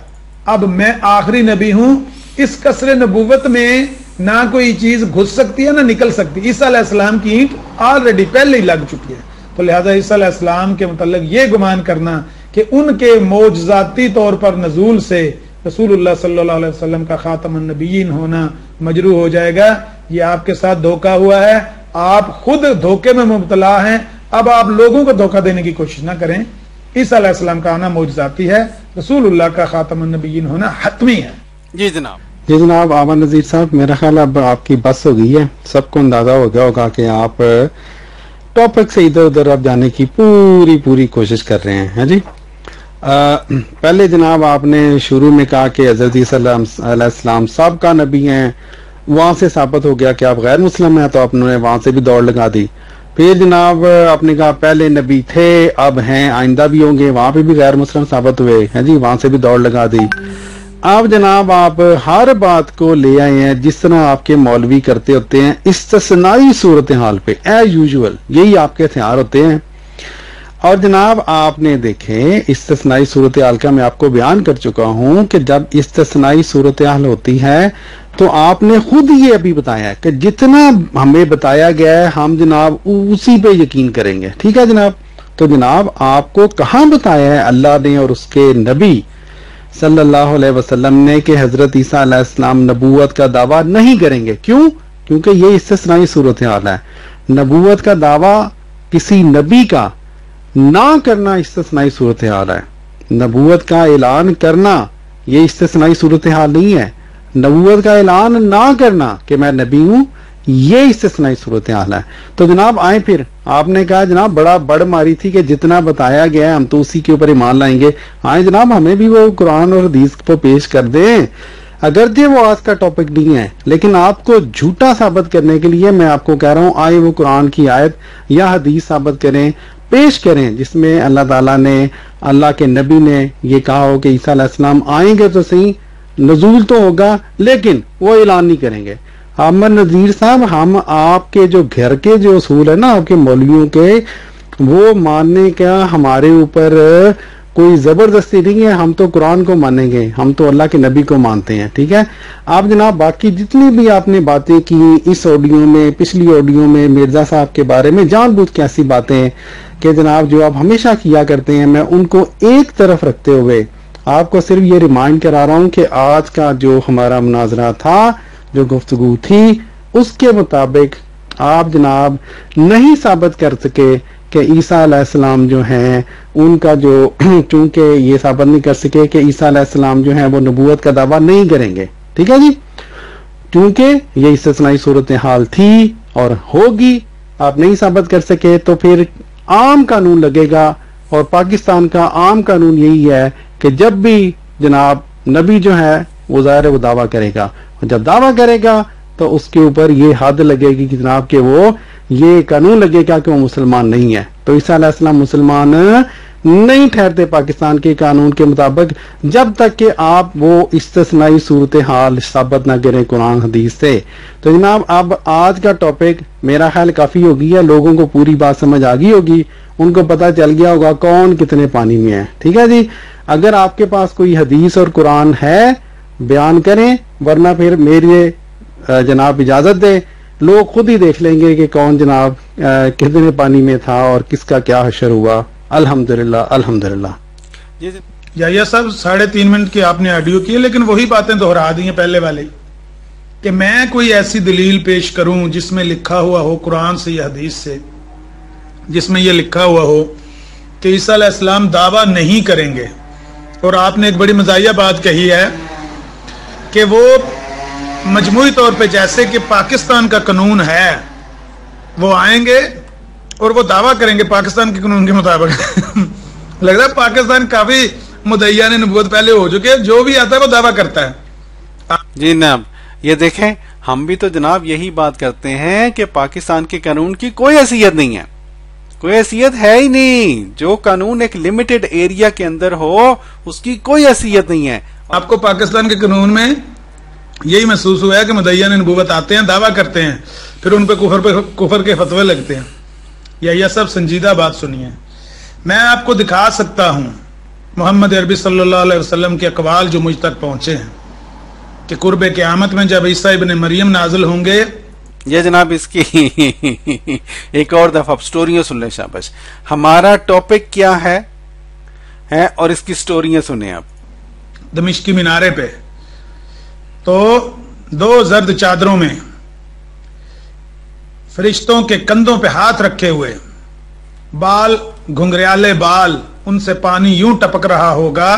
اب میں آخری نبی ہوں. اس قصر نبوت میں نہ کوئی چیز گھس سکتی ہے نہ نکل سکتی. عیسیٰ علیہ السلام کی اینٹ آلریڈی پہلے ہی لگ چکی ہے. تو لہذا عیسیٰ علیہ السلام کے متعلق یہ گمان کرنا کہ ان کے معجزاتی طور پر نزول سے رسول اللہ صلی اللہ علیہ وسلم کا خاتم النبیین ہونا مجروح ہو جائے گا، یہ آپ کے ساتھ دھوکہ ہوا ہے. آپ خود دھوکے میں مبتلا ہیں. اب آپ لوگوں کو دھوکہ دینے کی کوشش نہ کریں. عیسیٰ علیہ السلام کا آنا معجزاتی ہے، رسول اللہ کا خاتم النبیین ہونا حتمی ہے. جی جناب عامر نذیر صاحب، میرا خیال اب آپ کی بس ہو گئی ہے. سب کو اندازہ ہو گیا ہوگا کہ آپ ٹاپک سے ادھر ادھر اب جانے کی پوری کوشش کر رہے ہیں. جی پہلے جناب آپ نے شروع میں کہا کہ حضرت عیسیٰ علیہ السلام سب کا نبی ہیں، وہاں سے ثابت ہو گیا کہ آپ غیر مسلم ہیں، تو آپ نے وہاں سے بھی دوڑ لگا دی. پھر جناب آپ نے کہا پہلے نبی تھے اب ہیں آئندہ بھی ہوں گے, وہاں پہ بھی غیر مسلم ثابت ہوئے ہیں جی, وہاں سے بھی دوڑ لگا دی. اب جناب آپ ہر بات کو لے آئے ہیں جس طرح آپ کے مولوی کرتے ہوتے ہیں استثنائی صورتحال پہ ایز یوزول, یہی آپ کے ہتھیار ہوتے ہیں. اور جناب آپ نے دیکھیں استثنائی صورتحال کا میں آپ کو بیان کر چکا ہوں کہ جب استثنائی صورتحال ہوتی ہے تو آپ نے خود یہ ابھی بتایا کہ جتنا ہمیں بتایا گیا ہے ہم جناب اسی پہ یقین کریں گے, ٹھیک ہے جناب. تو جناب آپ کو کہاں بتایا ہے اللہ نے اور اس کے نبی صلی اللہ علیہ وسلم نے کہ حضرت عیسیٰ علیہ السلام نبوت کا دعویٰ نہیں کریں گے؟ کیوں؟ کیونکہ یہ استثنائی صورتحال ہے. نبوت کا دعویٰ کسی نبی کا نہ کرنا استثنائی صورتحال ہے. نبوت کا اعلان کرنا یہ استثنائی صورتحال نہیں ہے. نبوت کا اعلان نہ کرنا کہ میں نبی ہوں یہ استثنائی صورتحال ہے. تو جناب آئیں, پھر آپ نے کہا جناب بڑا بڑ ماری تھی کہ جتنا بتایا گیا ہے ہم تو اسی کے اوپر ایمان لائیں گے. آئیں جناب ہمیں بھی وہ قرآن اور حدیث کو پیش کر دیں, اگرچہ وہ آج کا ٹاپک نہیں ہے لیکن آپ کو جھوٹا ثابت کرنے کے لیے میں آپ کو کہہ رہا ہوں آئے وہ قرآن کی آیت یا حدیث ثابت کریں, پیش کریں جس میں اللہ تعالیٰ نے اللہ کے نبی نے یہ کہا ہو کہ عیسیٰ علیہ السلام آئیں گے تو صحیح, نزول تو ہوگا لیکن وہ اعلان نہیں کریں گے. احمد نذیر صاحب ہم آپ کے جو گھر کے جو اصول ہے نا آپ کے مولویوں کے وہ ماننے کا ہمارے اوپر کوئی زبردستی نہیں ہے, ہم تو قرآن کو مانیں گے, ہم تو اللہ کے نبی کو مانتے ہیں, ٹھیک ہے. آپ جناب باقی جتنی بھی آپ نے باتیں کی اس آڈیو میں پچھلی آڈیو میں مرزا صاحب کے بارے میں جان بوجھ کے ایسی باتیں کہ جناب جو آپ ہمیشہ کیا کرتے ہیں, میں ان کو ایک طرف رکھتے ہوئے آپ کو صرف یہ ریمائنڈ کرا رہا ہوں کہ آج کا جو ہمارا مناظرہ تھا جو گفتگو تھی اس کے مطابق آپ جناب نہیں ثابت کر سکے کہ عیسیٰ علیہ السلام جو ہیں ان کا جو چونکہ یہ ثابت نہیں کر سکے کہ عیسیٰ علیہ السلام جو ہیں وہ نبوت کا دعویٰ نہیں کریں گے, ٹھیک ہے جی, کیونکہ یہ استثنائی صورتحال تھی اور ہوگی, آپ نہیں ثابت کر سکے تو پھر عام قانون لگے گا. اور پاکستان کا عام قانون یہی ہے کہ جب بھی جناب نبی جو ہے وہ ظاہر وہ دعویٰ کرے گا, اور جب دعویٰ کرے گا تو اس کے اوپر یہ حد لگے گی کہ جناب کہ وہ یہ قانون لگے گا کہ وہ مسلمان نہیں ہے. تو عیسیٰ علیہ السلام مسلمان نہیں ٹھہرتے پاکستان کے قانون کے مطابق جب تک کہ آپ وہ استثنائی صورتحال ثابت نہ کریں قرآن حدیث سے. تو جناب اب آج کا ٹاپک میرا خیال کافی ہو گیا, لوگوں کو پوری بات سمجھ آ گئی ہوگی, ان کو پتہ چل گیا ہوگا کون کتنے پانی میں ہے, ٹھیک ہے جی. اگر آپ کے پاس کوئی حدیث اور قرآن ہے بیان کریں, ورنہ پھر میرے جناب اجازت دیں, لوگ خود ہی دیکھ لیں گے کہ کون جناب کتنے پانی میں تھا اور کس کا کیا حشر ہوا. الحمدللہ الحمدللہ. جائیہ صاحب 3.5 منٹ کی آپ نے آڈیو کی لیکن وہی باتیں دہرا دی ہیں پہلے والی کہ میں کوئی ایسی دلیل پیش کروں جس میں لکھا ہوا ہو قرآن سے یا حدیث سے, جس میں یہ لکھا ہوا ہو کہ عیسیٰ علیہ السلام دعویٰ نہیں کریں گے. اور آپ نے ایک بڑی مزاحیہ بات کہی ہے کہ وہ مجموعی طور پہ جیسے کہ پاکستان کا قانون ہے وہ آئیں گے اور وہ دعویٰ کریں گے پاکستان کے قانون کے مطابق. لگ رہا ہے پاکستان کافی مدعیان نبوت پہلے ہو چکے, جو بھی آتا ہے وہ دعویٰ کرتا ہے. جی جناب یہ دیکھیں ہم بھی تو جناب یہی بات کرتے ہیں کہ پاکستان کے قانون کی کوئی حیثیت نہیں ہے, کوئی حیثیت ہے ہی نہیں. جو قانون ایک لمیٹڈ ایریا کے اندر ہو اس کی کوئی حیثیت نہیں ہے. آپ کو پاکستان کے قانون میں یہی محسوس ہوا ہے کہ مدعیان نبوت آتے ہیں دعویٰ کرتے ہیں پھر ان پہ کفر کے فتوے لگتے ہیں. یہ سب سنجیدہ بات سنیے. میں آپ کو دکھا سکتا ہوں محمد عربی صلی اللہ علیہ وسلم کے اقوال جو مجھ تک پہنچے ہیں کہ قرب قیامت میں جب عیسیٰ ابن مریم نازل ہوں گے. یہ جناب اس کی ایک اور دفعہ سٹوریاں سن لیں شاباش. ہمارا ٹاپک کیا ہے اور اس کی سٹوریاں سنیں آپ. دمشقی مینارے پہ تو 2 زرد چادروں میں فرشتوں کے کندھوں پہ ہاتھ رکھے ہوئے, بال گھنگریالے بال, ان سے پانی یوں ٹپک رہا ہوگا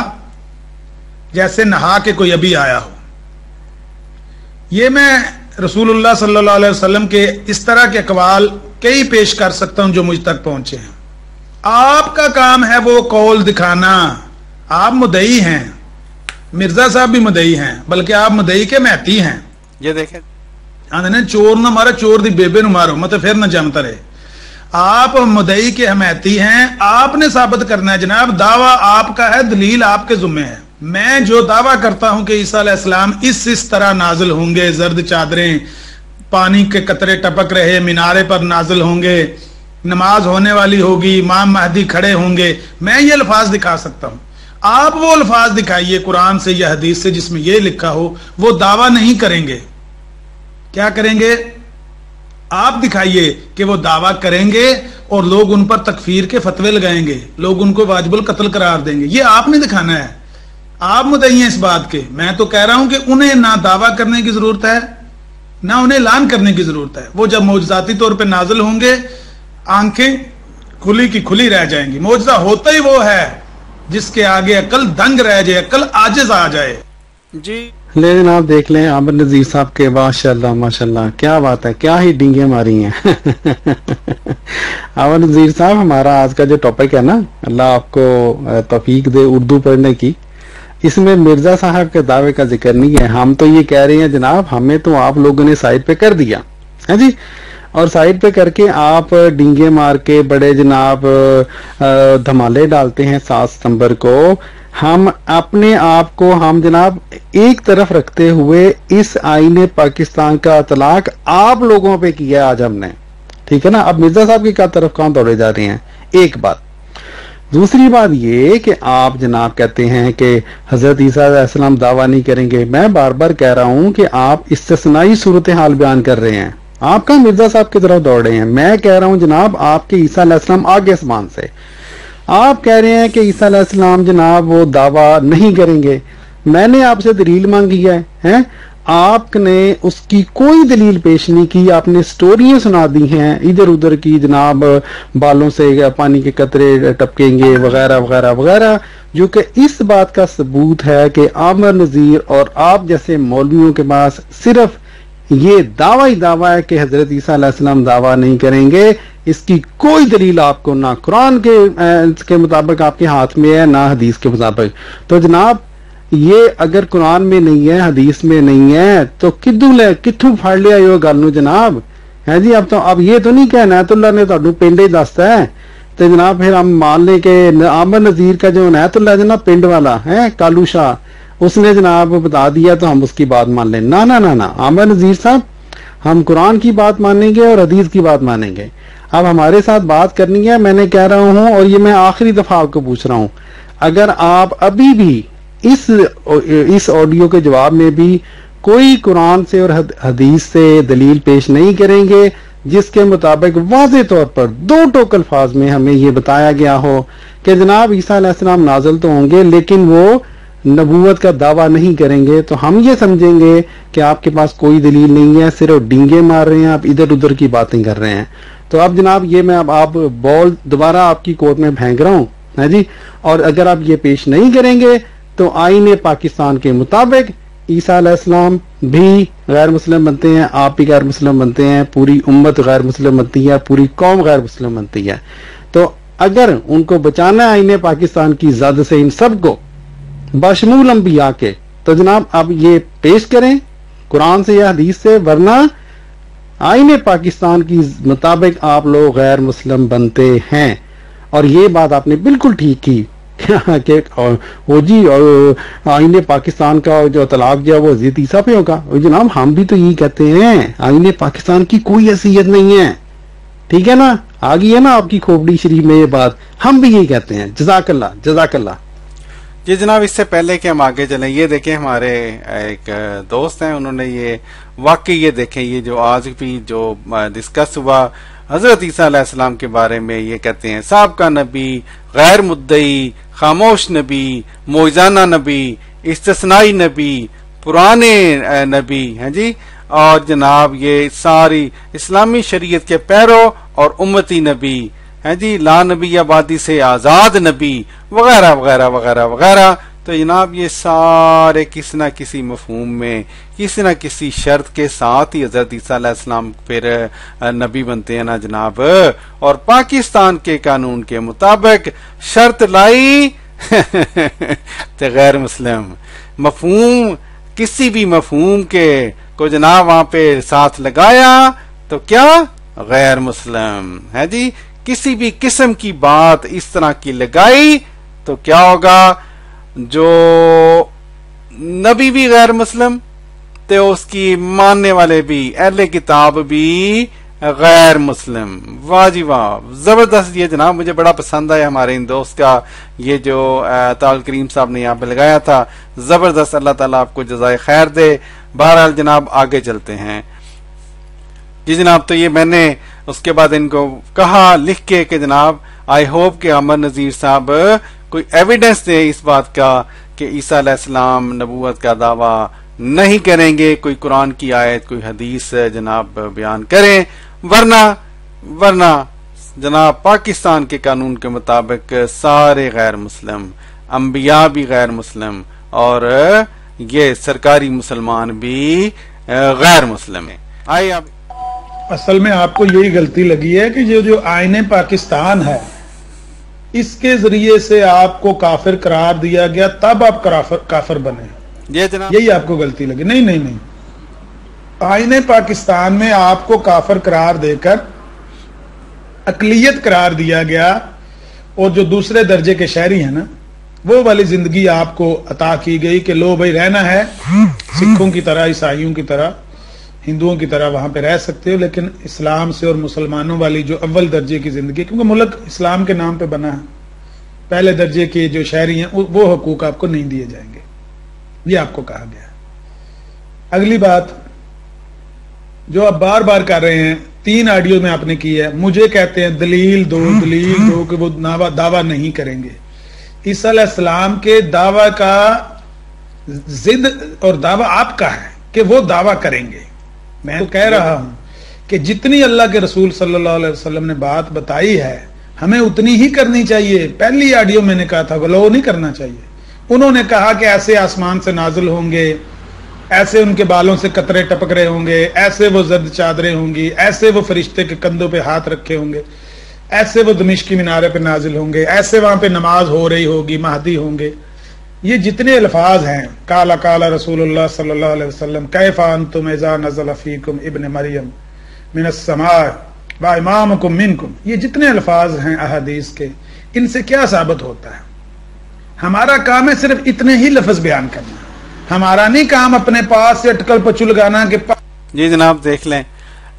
جیسے نہا کے کوئی ابھی آیا ہو. یہ میں رسول اللہ صلی اللہ علیہ وسلم کے اس طرح کے اقوال کئی پیش کر سکتا ہوں جو مجھ تک پہنچے ہیں. آپ کا کام ہے وہ قول دکھانا. آپ مدعی ہیں, مرزا صاحب بھی مدعی ہیں, بلکہ آپ مدعی کے مہتی ہیں. یہ دیکھیں چور نہ مارا چور دی بیبے نو مارو مطلب پھر نہ جمتا رہے. آپ مدعی کے حمایتی ہیں, آپ نے ثابت کرنا ہے جناب, دعویٰ آپ کا ہے, دلیل آپ کے ذمہ ہے. میں جو دعویٰ کرتا ہوں کہ عیسیٰ علیہ السلام اس طرح نازل ہوں گے, زرد چادریں, پانی کے قطرے ٹپک رہے مینارے پر نازل ہوں گے, نماز ہونے والی ہوگی, امام مہدی کھڑے ہوں گے, میں یہ الفاظ دکھا سکتا ہوں. آپ وہ الفاظ دکھائیے قرآن سے یا حدیث سے جس میں یہ لکھا ہو. وہ دعویٰ نہیں کریں گے, کیا کریں گے؟ آپ دکھائیے کہ وہ دعویٰ کریں گے اور لوگ ان پر تکفیر کے فتوے لگائیں گے, لوگ ان کو واجب القتل قرار دیں گے. یہ آپ نے دکھانا ہے, آپ مدعی ہیں اس بات کے. میں تو کہہ رہا ہوں کہ انہیں نہ دعویٰ کرنے کی ضرورت ہے نہ انہیں اعلان کرنے کی ضرورت ہے. وہ جب معجزاتی طور پہ نازل ہوں گے آنکھیں کھلی کی کھلی رہ جائیں گی. معجزہ ہوتا ہی وہ ہے جس کے آگے عقل دنگ رہ جائے, عقل عاجز آ جائے. جی لے جناب دیکھ لیں عامر نذیر صاحب کے, ماشاءاللہ ماشاءاللہ, کیا بات ہے, کیا ہی ڈینگیں ماری ہیں. عامر نذیر صاحب, ہمارا آج کا جو ٹاپک ہے نا, اللہ آپ کو توفیق دے اردو پڑھنے کی, اس میں مرزا صاحب کے دعوے کا ذکر نہیں ہے. ہم تو یہ کہہ رہے ہیں جناب, ہمیں تو آپ لوگوں نے سائڈ پہ کر دیا ہے جی, اور سائڈ پہ کر کے آپ ڈینگے مار کے بڑے جناب دھمالے ڈالتے ہیں 7 ستمبر کو. ہم اپنے آپ کو ہم جناب ایک طرف رکھتے ہوئے اس آئین پاکستان کا اطلاق آپ لوگوں پہ کیا آج ہم نے, ٹھیک ہے نا. اب مرزا صاحب کی طرف کہاں دوڑے جا رہے ہیں, ایک بات. دوسری بات یہ کہ آپ جناب کہتے ہیں کہ حضرت عیسیٰ علیہ السلام دعویٰ نہیں کریں گے. میں بار بار کہہ رہا ہوں کہ آپ استثنائی صورتحال بیان کر رہے ہیں, آپ کا مرزا صاحب کی طرف دوڑ رہے ہیں. میں کہہ رہا ہوں جناب آپ کے عیسیٰ علیہ السلام آگے آسمان سے, آپ کہہ رہے ہیں کہ عیسیٰ علیہ السلام جناب وہ دعویٰ نہیں کریں گے. میں نے آپ سے دلیل مانگی ہے, آپ نے اس کی کوئی دلیل پیش نہیں کی. آپ نے سٹوریاں سنا دی ہیں ادھر ادھر کی, جناب بالوں سے پانی کے قطرے ٹپکیں گے وغیرہ وغیرہ وغیرہ, جو کہ اس بات کا ثبوت ہے کہ عامر نذیر اور آپ جیسے مولویوں کے پاس صرف یہ دعویٰ ہی دعویٰ ہے کہ حضرت عیسیٰ علیہ السلام دعویٰ نہیں کریں گے. اس کی کوئی دلیل آپ کو نہ قرآن کے مطابق آپ کے ہاتھ میں ہے, نہ حدیث کے مطابق. تو جناب یہ اگر قرآن میں نہیں ہے, حدیث میں نہیں ہے, تو کتھوں پھڑ لیا یہ گل نو جناب, ہے جی. اب یہ تو نہیں کہ عنایت اللہ نے تہاڈوں پنڈ ہی دستا ہے, تو جناب پھر ہم مان لیں کہ عامر نذیر کا جو عنایت اللہ جناب پنڈ والا ہے کالو شاہ, اس نے جناب بتا دیا تو ہم اس کی بات مان لیں. نہ نہ نہ, عامر نذیر صاحب, ہم قرآن کی بات مانیں گے اور حدیث کی بات مانیں گے. اب ہمارے ساتھ بات کرنی ہے, میں نے کہہ رہا ہوں, اور یہ میں آخری دفعہ آپ کو پوچھ رہا ہوں, اگر آپ ابھی بھی اس آڈیو کے جواب میں بھی کوئی قرآن سے اور حدیث سے دلیل پیش نہیں کریں گے جس کے مطابق واضح طور پر 2 ٹوک الفاظ میں ہمیں یہ بتایا گیا ہو کہ جناب عیسیٰ علیہ السلام نازل تو ہوں گے لیکن وہ نبوت کا دعویٰ نہیں کریں گے, تو ہم یہ سمجھیں گے کہ آپ کے پاس کوئی دلیل نہیں ہے, صرف ڈینگے مار رہے ہیں, آپ ادھر ادھر کی باتیں کر رہے ہیں. تو اب جناب یہ میں اب آپ بال دوبارہ آپ کی کورٹ میں پھینک رہا ہوں, ہے جی. اور اگر آپ یہ پیش نہیں کریں گے تو آئین پاکستان کے مطابق عیسیٰ علیہ السلام بھی غیر مسلم بنتے ہیں, آپ بھی غیر مسلم بنتے ہیں, پوری امت غیر مسلم بنتی ہے, پوری قوم غیر مسلم بنتی ہے. تو اگر ان کو بچانا ہے آئین پاکستان کی زد سے, ان سب کو بشمول انبیاء کے, تو جناب اب یہ پیش کریں قرآن سے یا حدیث سے, ورنہ آئین پاکستان کی مطابق آپ لوگ غیر مسلم بنتے ہیں. اور یہ بات آپ نے بالکل ٹھیک کی کہ وہ جی آئین پاکستان کا جو طلاق جو ہے وہ حضرت عیسیٰ پہ ہوگا. جناب ہم بھی تو یہی کہتے ہیں, آئین پاکستان کی کوئی حیثیت نہیں ہے, ٹھیک ہے نا, آ گئی ہے نا آپ کی کھوپڑی شریف میں یہ بات, ہم بھی یہی کہتے ہیں. جزاک اللہ جزاک اللہ. جی جناب, اس سے پہلے کہ ہم آگے چلیں, یہ دیکھیں ہمارے ایک دوست ہیں, انہوں نے یہ واقعی یہ دیکھیں, یہ جو آج بھی جو ڈسکس ہوا حضرت عیسیٰ علیہ السلام کے بارے میں, یہ کہتے ہیں سابقہ نبی, غیر مدعی, خاموش نبی, معجزانہ نبی, استثنائی نبی, پرانے نبی ہیں جی, اور جناب یہ ساری اسلامی شریعت کے پیرو اور امتی نبی ہیں جی, لا نبی آبادی سے آزاد نبی وغیرہ وغیرہ وغیرہ وغیرہ. تو جناب یہ سارے کسی نہ کسی مفہوم میں, کسی نہ کسی شرط کے ساتھ ہی حضرت عیسیٰ علیہ السلام پھر نبی بنتے ہیں نا جناب. اور پاکستان کے قانون کے مطابق شرط لائی تو غیر مسلم مفہوم, کسی بھی مفہوم کے کو جناب وہاں پہ ساتھ لگایا تو کیا غیر مسلم ہے جی. کسی بھی قسم کی بات اس طرح کی لگائی تو کیا ہوگا؟ جو نبی بھی غیر مسلم تو اس کی ماننے والے بھی اہل کتاب بھی غیر مسلم. واہ جی واہ، زبردست. یہ جناب مجھے بڑا پسند آیا ہمارے ان دوست کا یہ جو طاہر کریم صاحب نے یہاں پہ لگایا تھا، زبردست. اللہ تعالیٰ آپ کو جزائے خیر دے. بہرحال جناب آگے چلتے ہیں. جی جناب، تو یہ میں نے اس کے بعد ان کو کہا لکھ کے کہ جناب آئی ہوپ کہ عمر نذیر صاحب کوئی ایویڈنس دے اس بات کا کہ عیسیٰ علیہ السلام نبوت کا دعویٰ نہیں کریں گے، کوئی قرآن کی آیت کوئی حدیث جناب بیان کریں، ورنہ جناب پاکستان کے قانون کے مطابق سارے غیر مسلم، انبیاء بھی غیر مسلم اور یہ سرکاری مسلمان بھی غیر مسلم ہیں. آئیے اب اصل میں آپ کو یہی غلطی لگی ہے کہ جو آئین پاکستان ہے اس کے ذریعے سے آپ کو کافر قرار دیا گیا، تب آپ کافر بنے. یہ جناب یہی آپ کو غلطی لگی. نہیں، آئین پاکستان میں آپ کو کافر قرار دے کر اقلیت قرار دیا گیا اور جو دوسرے درجے کے شہری ہیں نا وہ والی زندگی آپ کو عطا کی گئی کہ لو بھائی رہنا ہے سکھوں کی طرح، عیسائیوں کی طرح، ہندوؤں کی طرح وہاں پہ رہ سکتے ہو، لیکن اسلام سے اور مسلمانوں والی جو اول درجے کی زندگی، کیونکہ ملک اسلام کے نام پہ بنا ہے، پہلے درجے کے جو شہری ہیں وہ حقوق آپ کو نہیں دیے جائیں گے، یہ آپ کو کہا گیا. اگلی بات جو آپ بار بار کر رہے ہیں، 3 آڈیو میں آپ نے کی ہے، مجھے کہتے ہیں دلیل دو کہ وہ دعویٰ نہیں کریں گے. عیسیٰ علیہ السلام کے دعویٰ کا ضد اور دعویٰ آپ کا ہے کہ وہ دعویٰ کریں گے. میں تو کہہ رہا ہوں کہ جتنی اللہ کے رسول صلی اللہ علیہ وسلم نے بات بتائی ہے ہمیں اتنی ہی کرنی چاہیے. پہلی آڈیو میں نے کہا تھا غلو نہیں کرنا چاہیے. انہوں نے کہا کہ ایسے آسمان سے نازل ہوں گے، ایسے ان کے بالوں سے قطرے ٹپک رہے ہوں گے، ایسے وہ زرد چادریں ہوں گی، ایسے وہ فرشتے کے کندھوں پہ ہاتھ رکھے ہوں گے، ایسے وہ دمشق کی مینارے پہ نازل ہوں گے، ایسے وہاں پہ نماز ہو رہی ہوگی، مہدی ہوں گے. یہ جتنے الفاظ ہیں، کالا کالا رسول اللہ صلی اللہ علیہ وسلم کیف انتم اذا نزل فیکم ابن مریم من السماء وامامکم منکم، یہ جتنے الفاظ ہیں احادیث کے، ان سے کیا ثابت ہوتا ہے؟ ہمارا کام ہے صرف اتنے ہی لفظ بیان کرنا، ہمارا نہیں کام اپنے پاس سے اٹکل پچو لگانا کہ جی جناب دیکھ لیں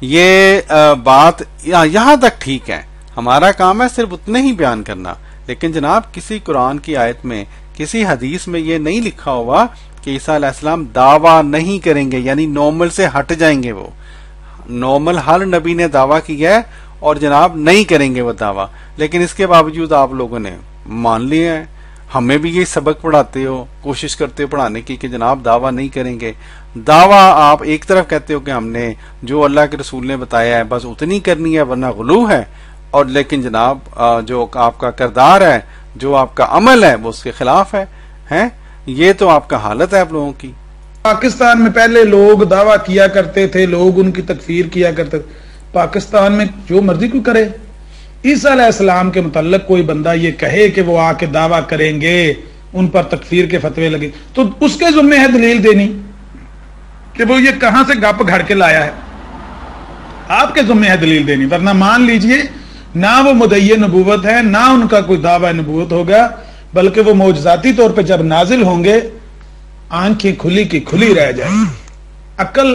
یہ بات یہاں تک ٹھیک ہے، ہمارا کام ہے صرف اتنے ہی بیان کرنا. لیکن جناب کسی قرآن کی آیت میں، کسی حدیث میں یہ نہیں لکھا ہوا کہ عیسیٰ علیہ السلام دعویٰ نہیں کریں گے، یعنی نارمل سے ہٹ جائیں گے. وہ نارمل ہر نبی نے دعویٰ کیا ہے اور جناب نہیں کریں گے وہ دعویٰ، لیکن اس کے باوجود آپ لوگوں نے مان لیا ہے. ہمیں بھی یہ سبق پڑھاتے ہو، کوشش کرتے ہو پڑھانے کی کہ جناب دعویٰ نہیں کریں گے. دعویٰ آپ ایک طرف کہتے ہو کہ ہم نے جو اللہ کے رسول نے بتایا ہے بس اتنی کرنی ہے ورنہ غلو ہے، اور لیکن جناب جو آپ کا کردار ہے، جو آپ کا عمل ہے وہ اس کے خلاف ہے. یہ تو آپ کا حالت ہے آپ لوگوں کی. پاکستان میں پہلے لوگ دعویٰ کیا کرتے تھے، لوگ ان کی تکفیر کیا کرتے تھے. پاکستان میں جو مرضی کوئی کرے، عیسیٰ علیہ السلام کے متعلق کوئی بندہ یہ کہے کہ وہ آ کے دعویٰ کریں گے، ان پر تکفیر کے فتوے لگے، تو اس کے ذمہ ہے دلیل دینی کہ وہ یہ کہاں سے گپ گھڑ کے لایا ہے. آپ کے ذمہ ہے دلیل دینی، ورنہ مان لیجئے نہ وہ مدعی نبوت ہے، نہ ان کا کوئی دعویٰ نبوت ہوگا، بلکہ وہ معجزاتی طور پہ جب نازل ہوں گے آنکھیں کھلی کی کھلی رہ جائے گی، عقل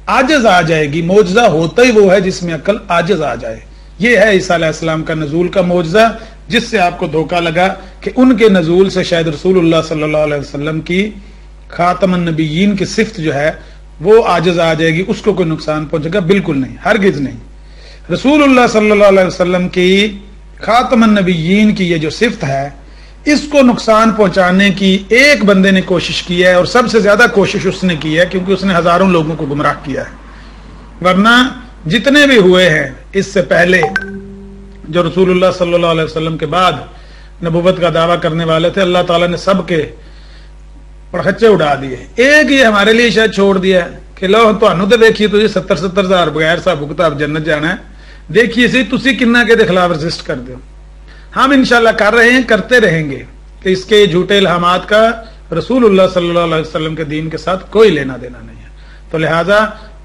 عاجز آ جائے گی. معجزہ ہوتا ہی وہ ہے جس میں عقل عاجز آ جائے. یہ ہے عیسیٰ علیہ السلام کا نزول کا معجزہ، جس سے آپ کو دھوکہ لگا کہ ان کے نزول سے شاید رسول اللہ صلی اللہ علیہ وسلم کی خاتم النبیین کی صفت جو ہے وہ عاجز آ جائے گی، اس کو کوئی نقصان پہنچے گا. بالکل نہیں، ہرگز نہیں. رسول اللہ صلی اللہ علیہ وسلم کی خاتم النبیین کی یہ جو صفت ہے، اس کو نقصان پہنچانے کی ایک بندے نے کوشش کی ہے، اور سب سے زیادہ کوشش اس نے کی ہے کیونکہ اس نے ہزاروں لوگوں کو گمراہ کیا ہے. ورنہ جتنے بھی ہوئے ہیں اس سے پہلے جو رسول اللہ صلی اللہ علیہ وسلم کے بعد نبوت کا دعویٰ کرنے والے تھے، اللہ تعالیٰ نے سب کے پرخچے اڑا دیے. ایک یہ ہمارے لیے شاید چھوڑ دیا ہے کہ لو تانوں تے دیکھیے تو 70 ہزار بغیر صاحب بھگتا آپ جنت جانا ہے، دیکھیے سی تسی کنہ کے خلاف رجسٹ کر دو. ہم انشاءاللہ کر رہے ہیں، کرتے رہیں گے کہ اس کے جھوٹے الہامات کا رسول اللہ صلی اللہ علیہ وسلم کے دین کے ساتھ کوئی لینا دینا نہیں ہے. تو لہٰذا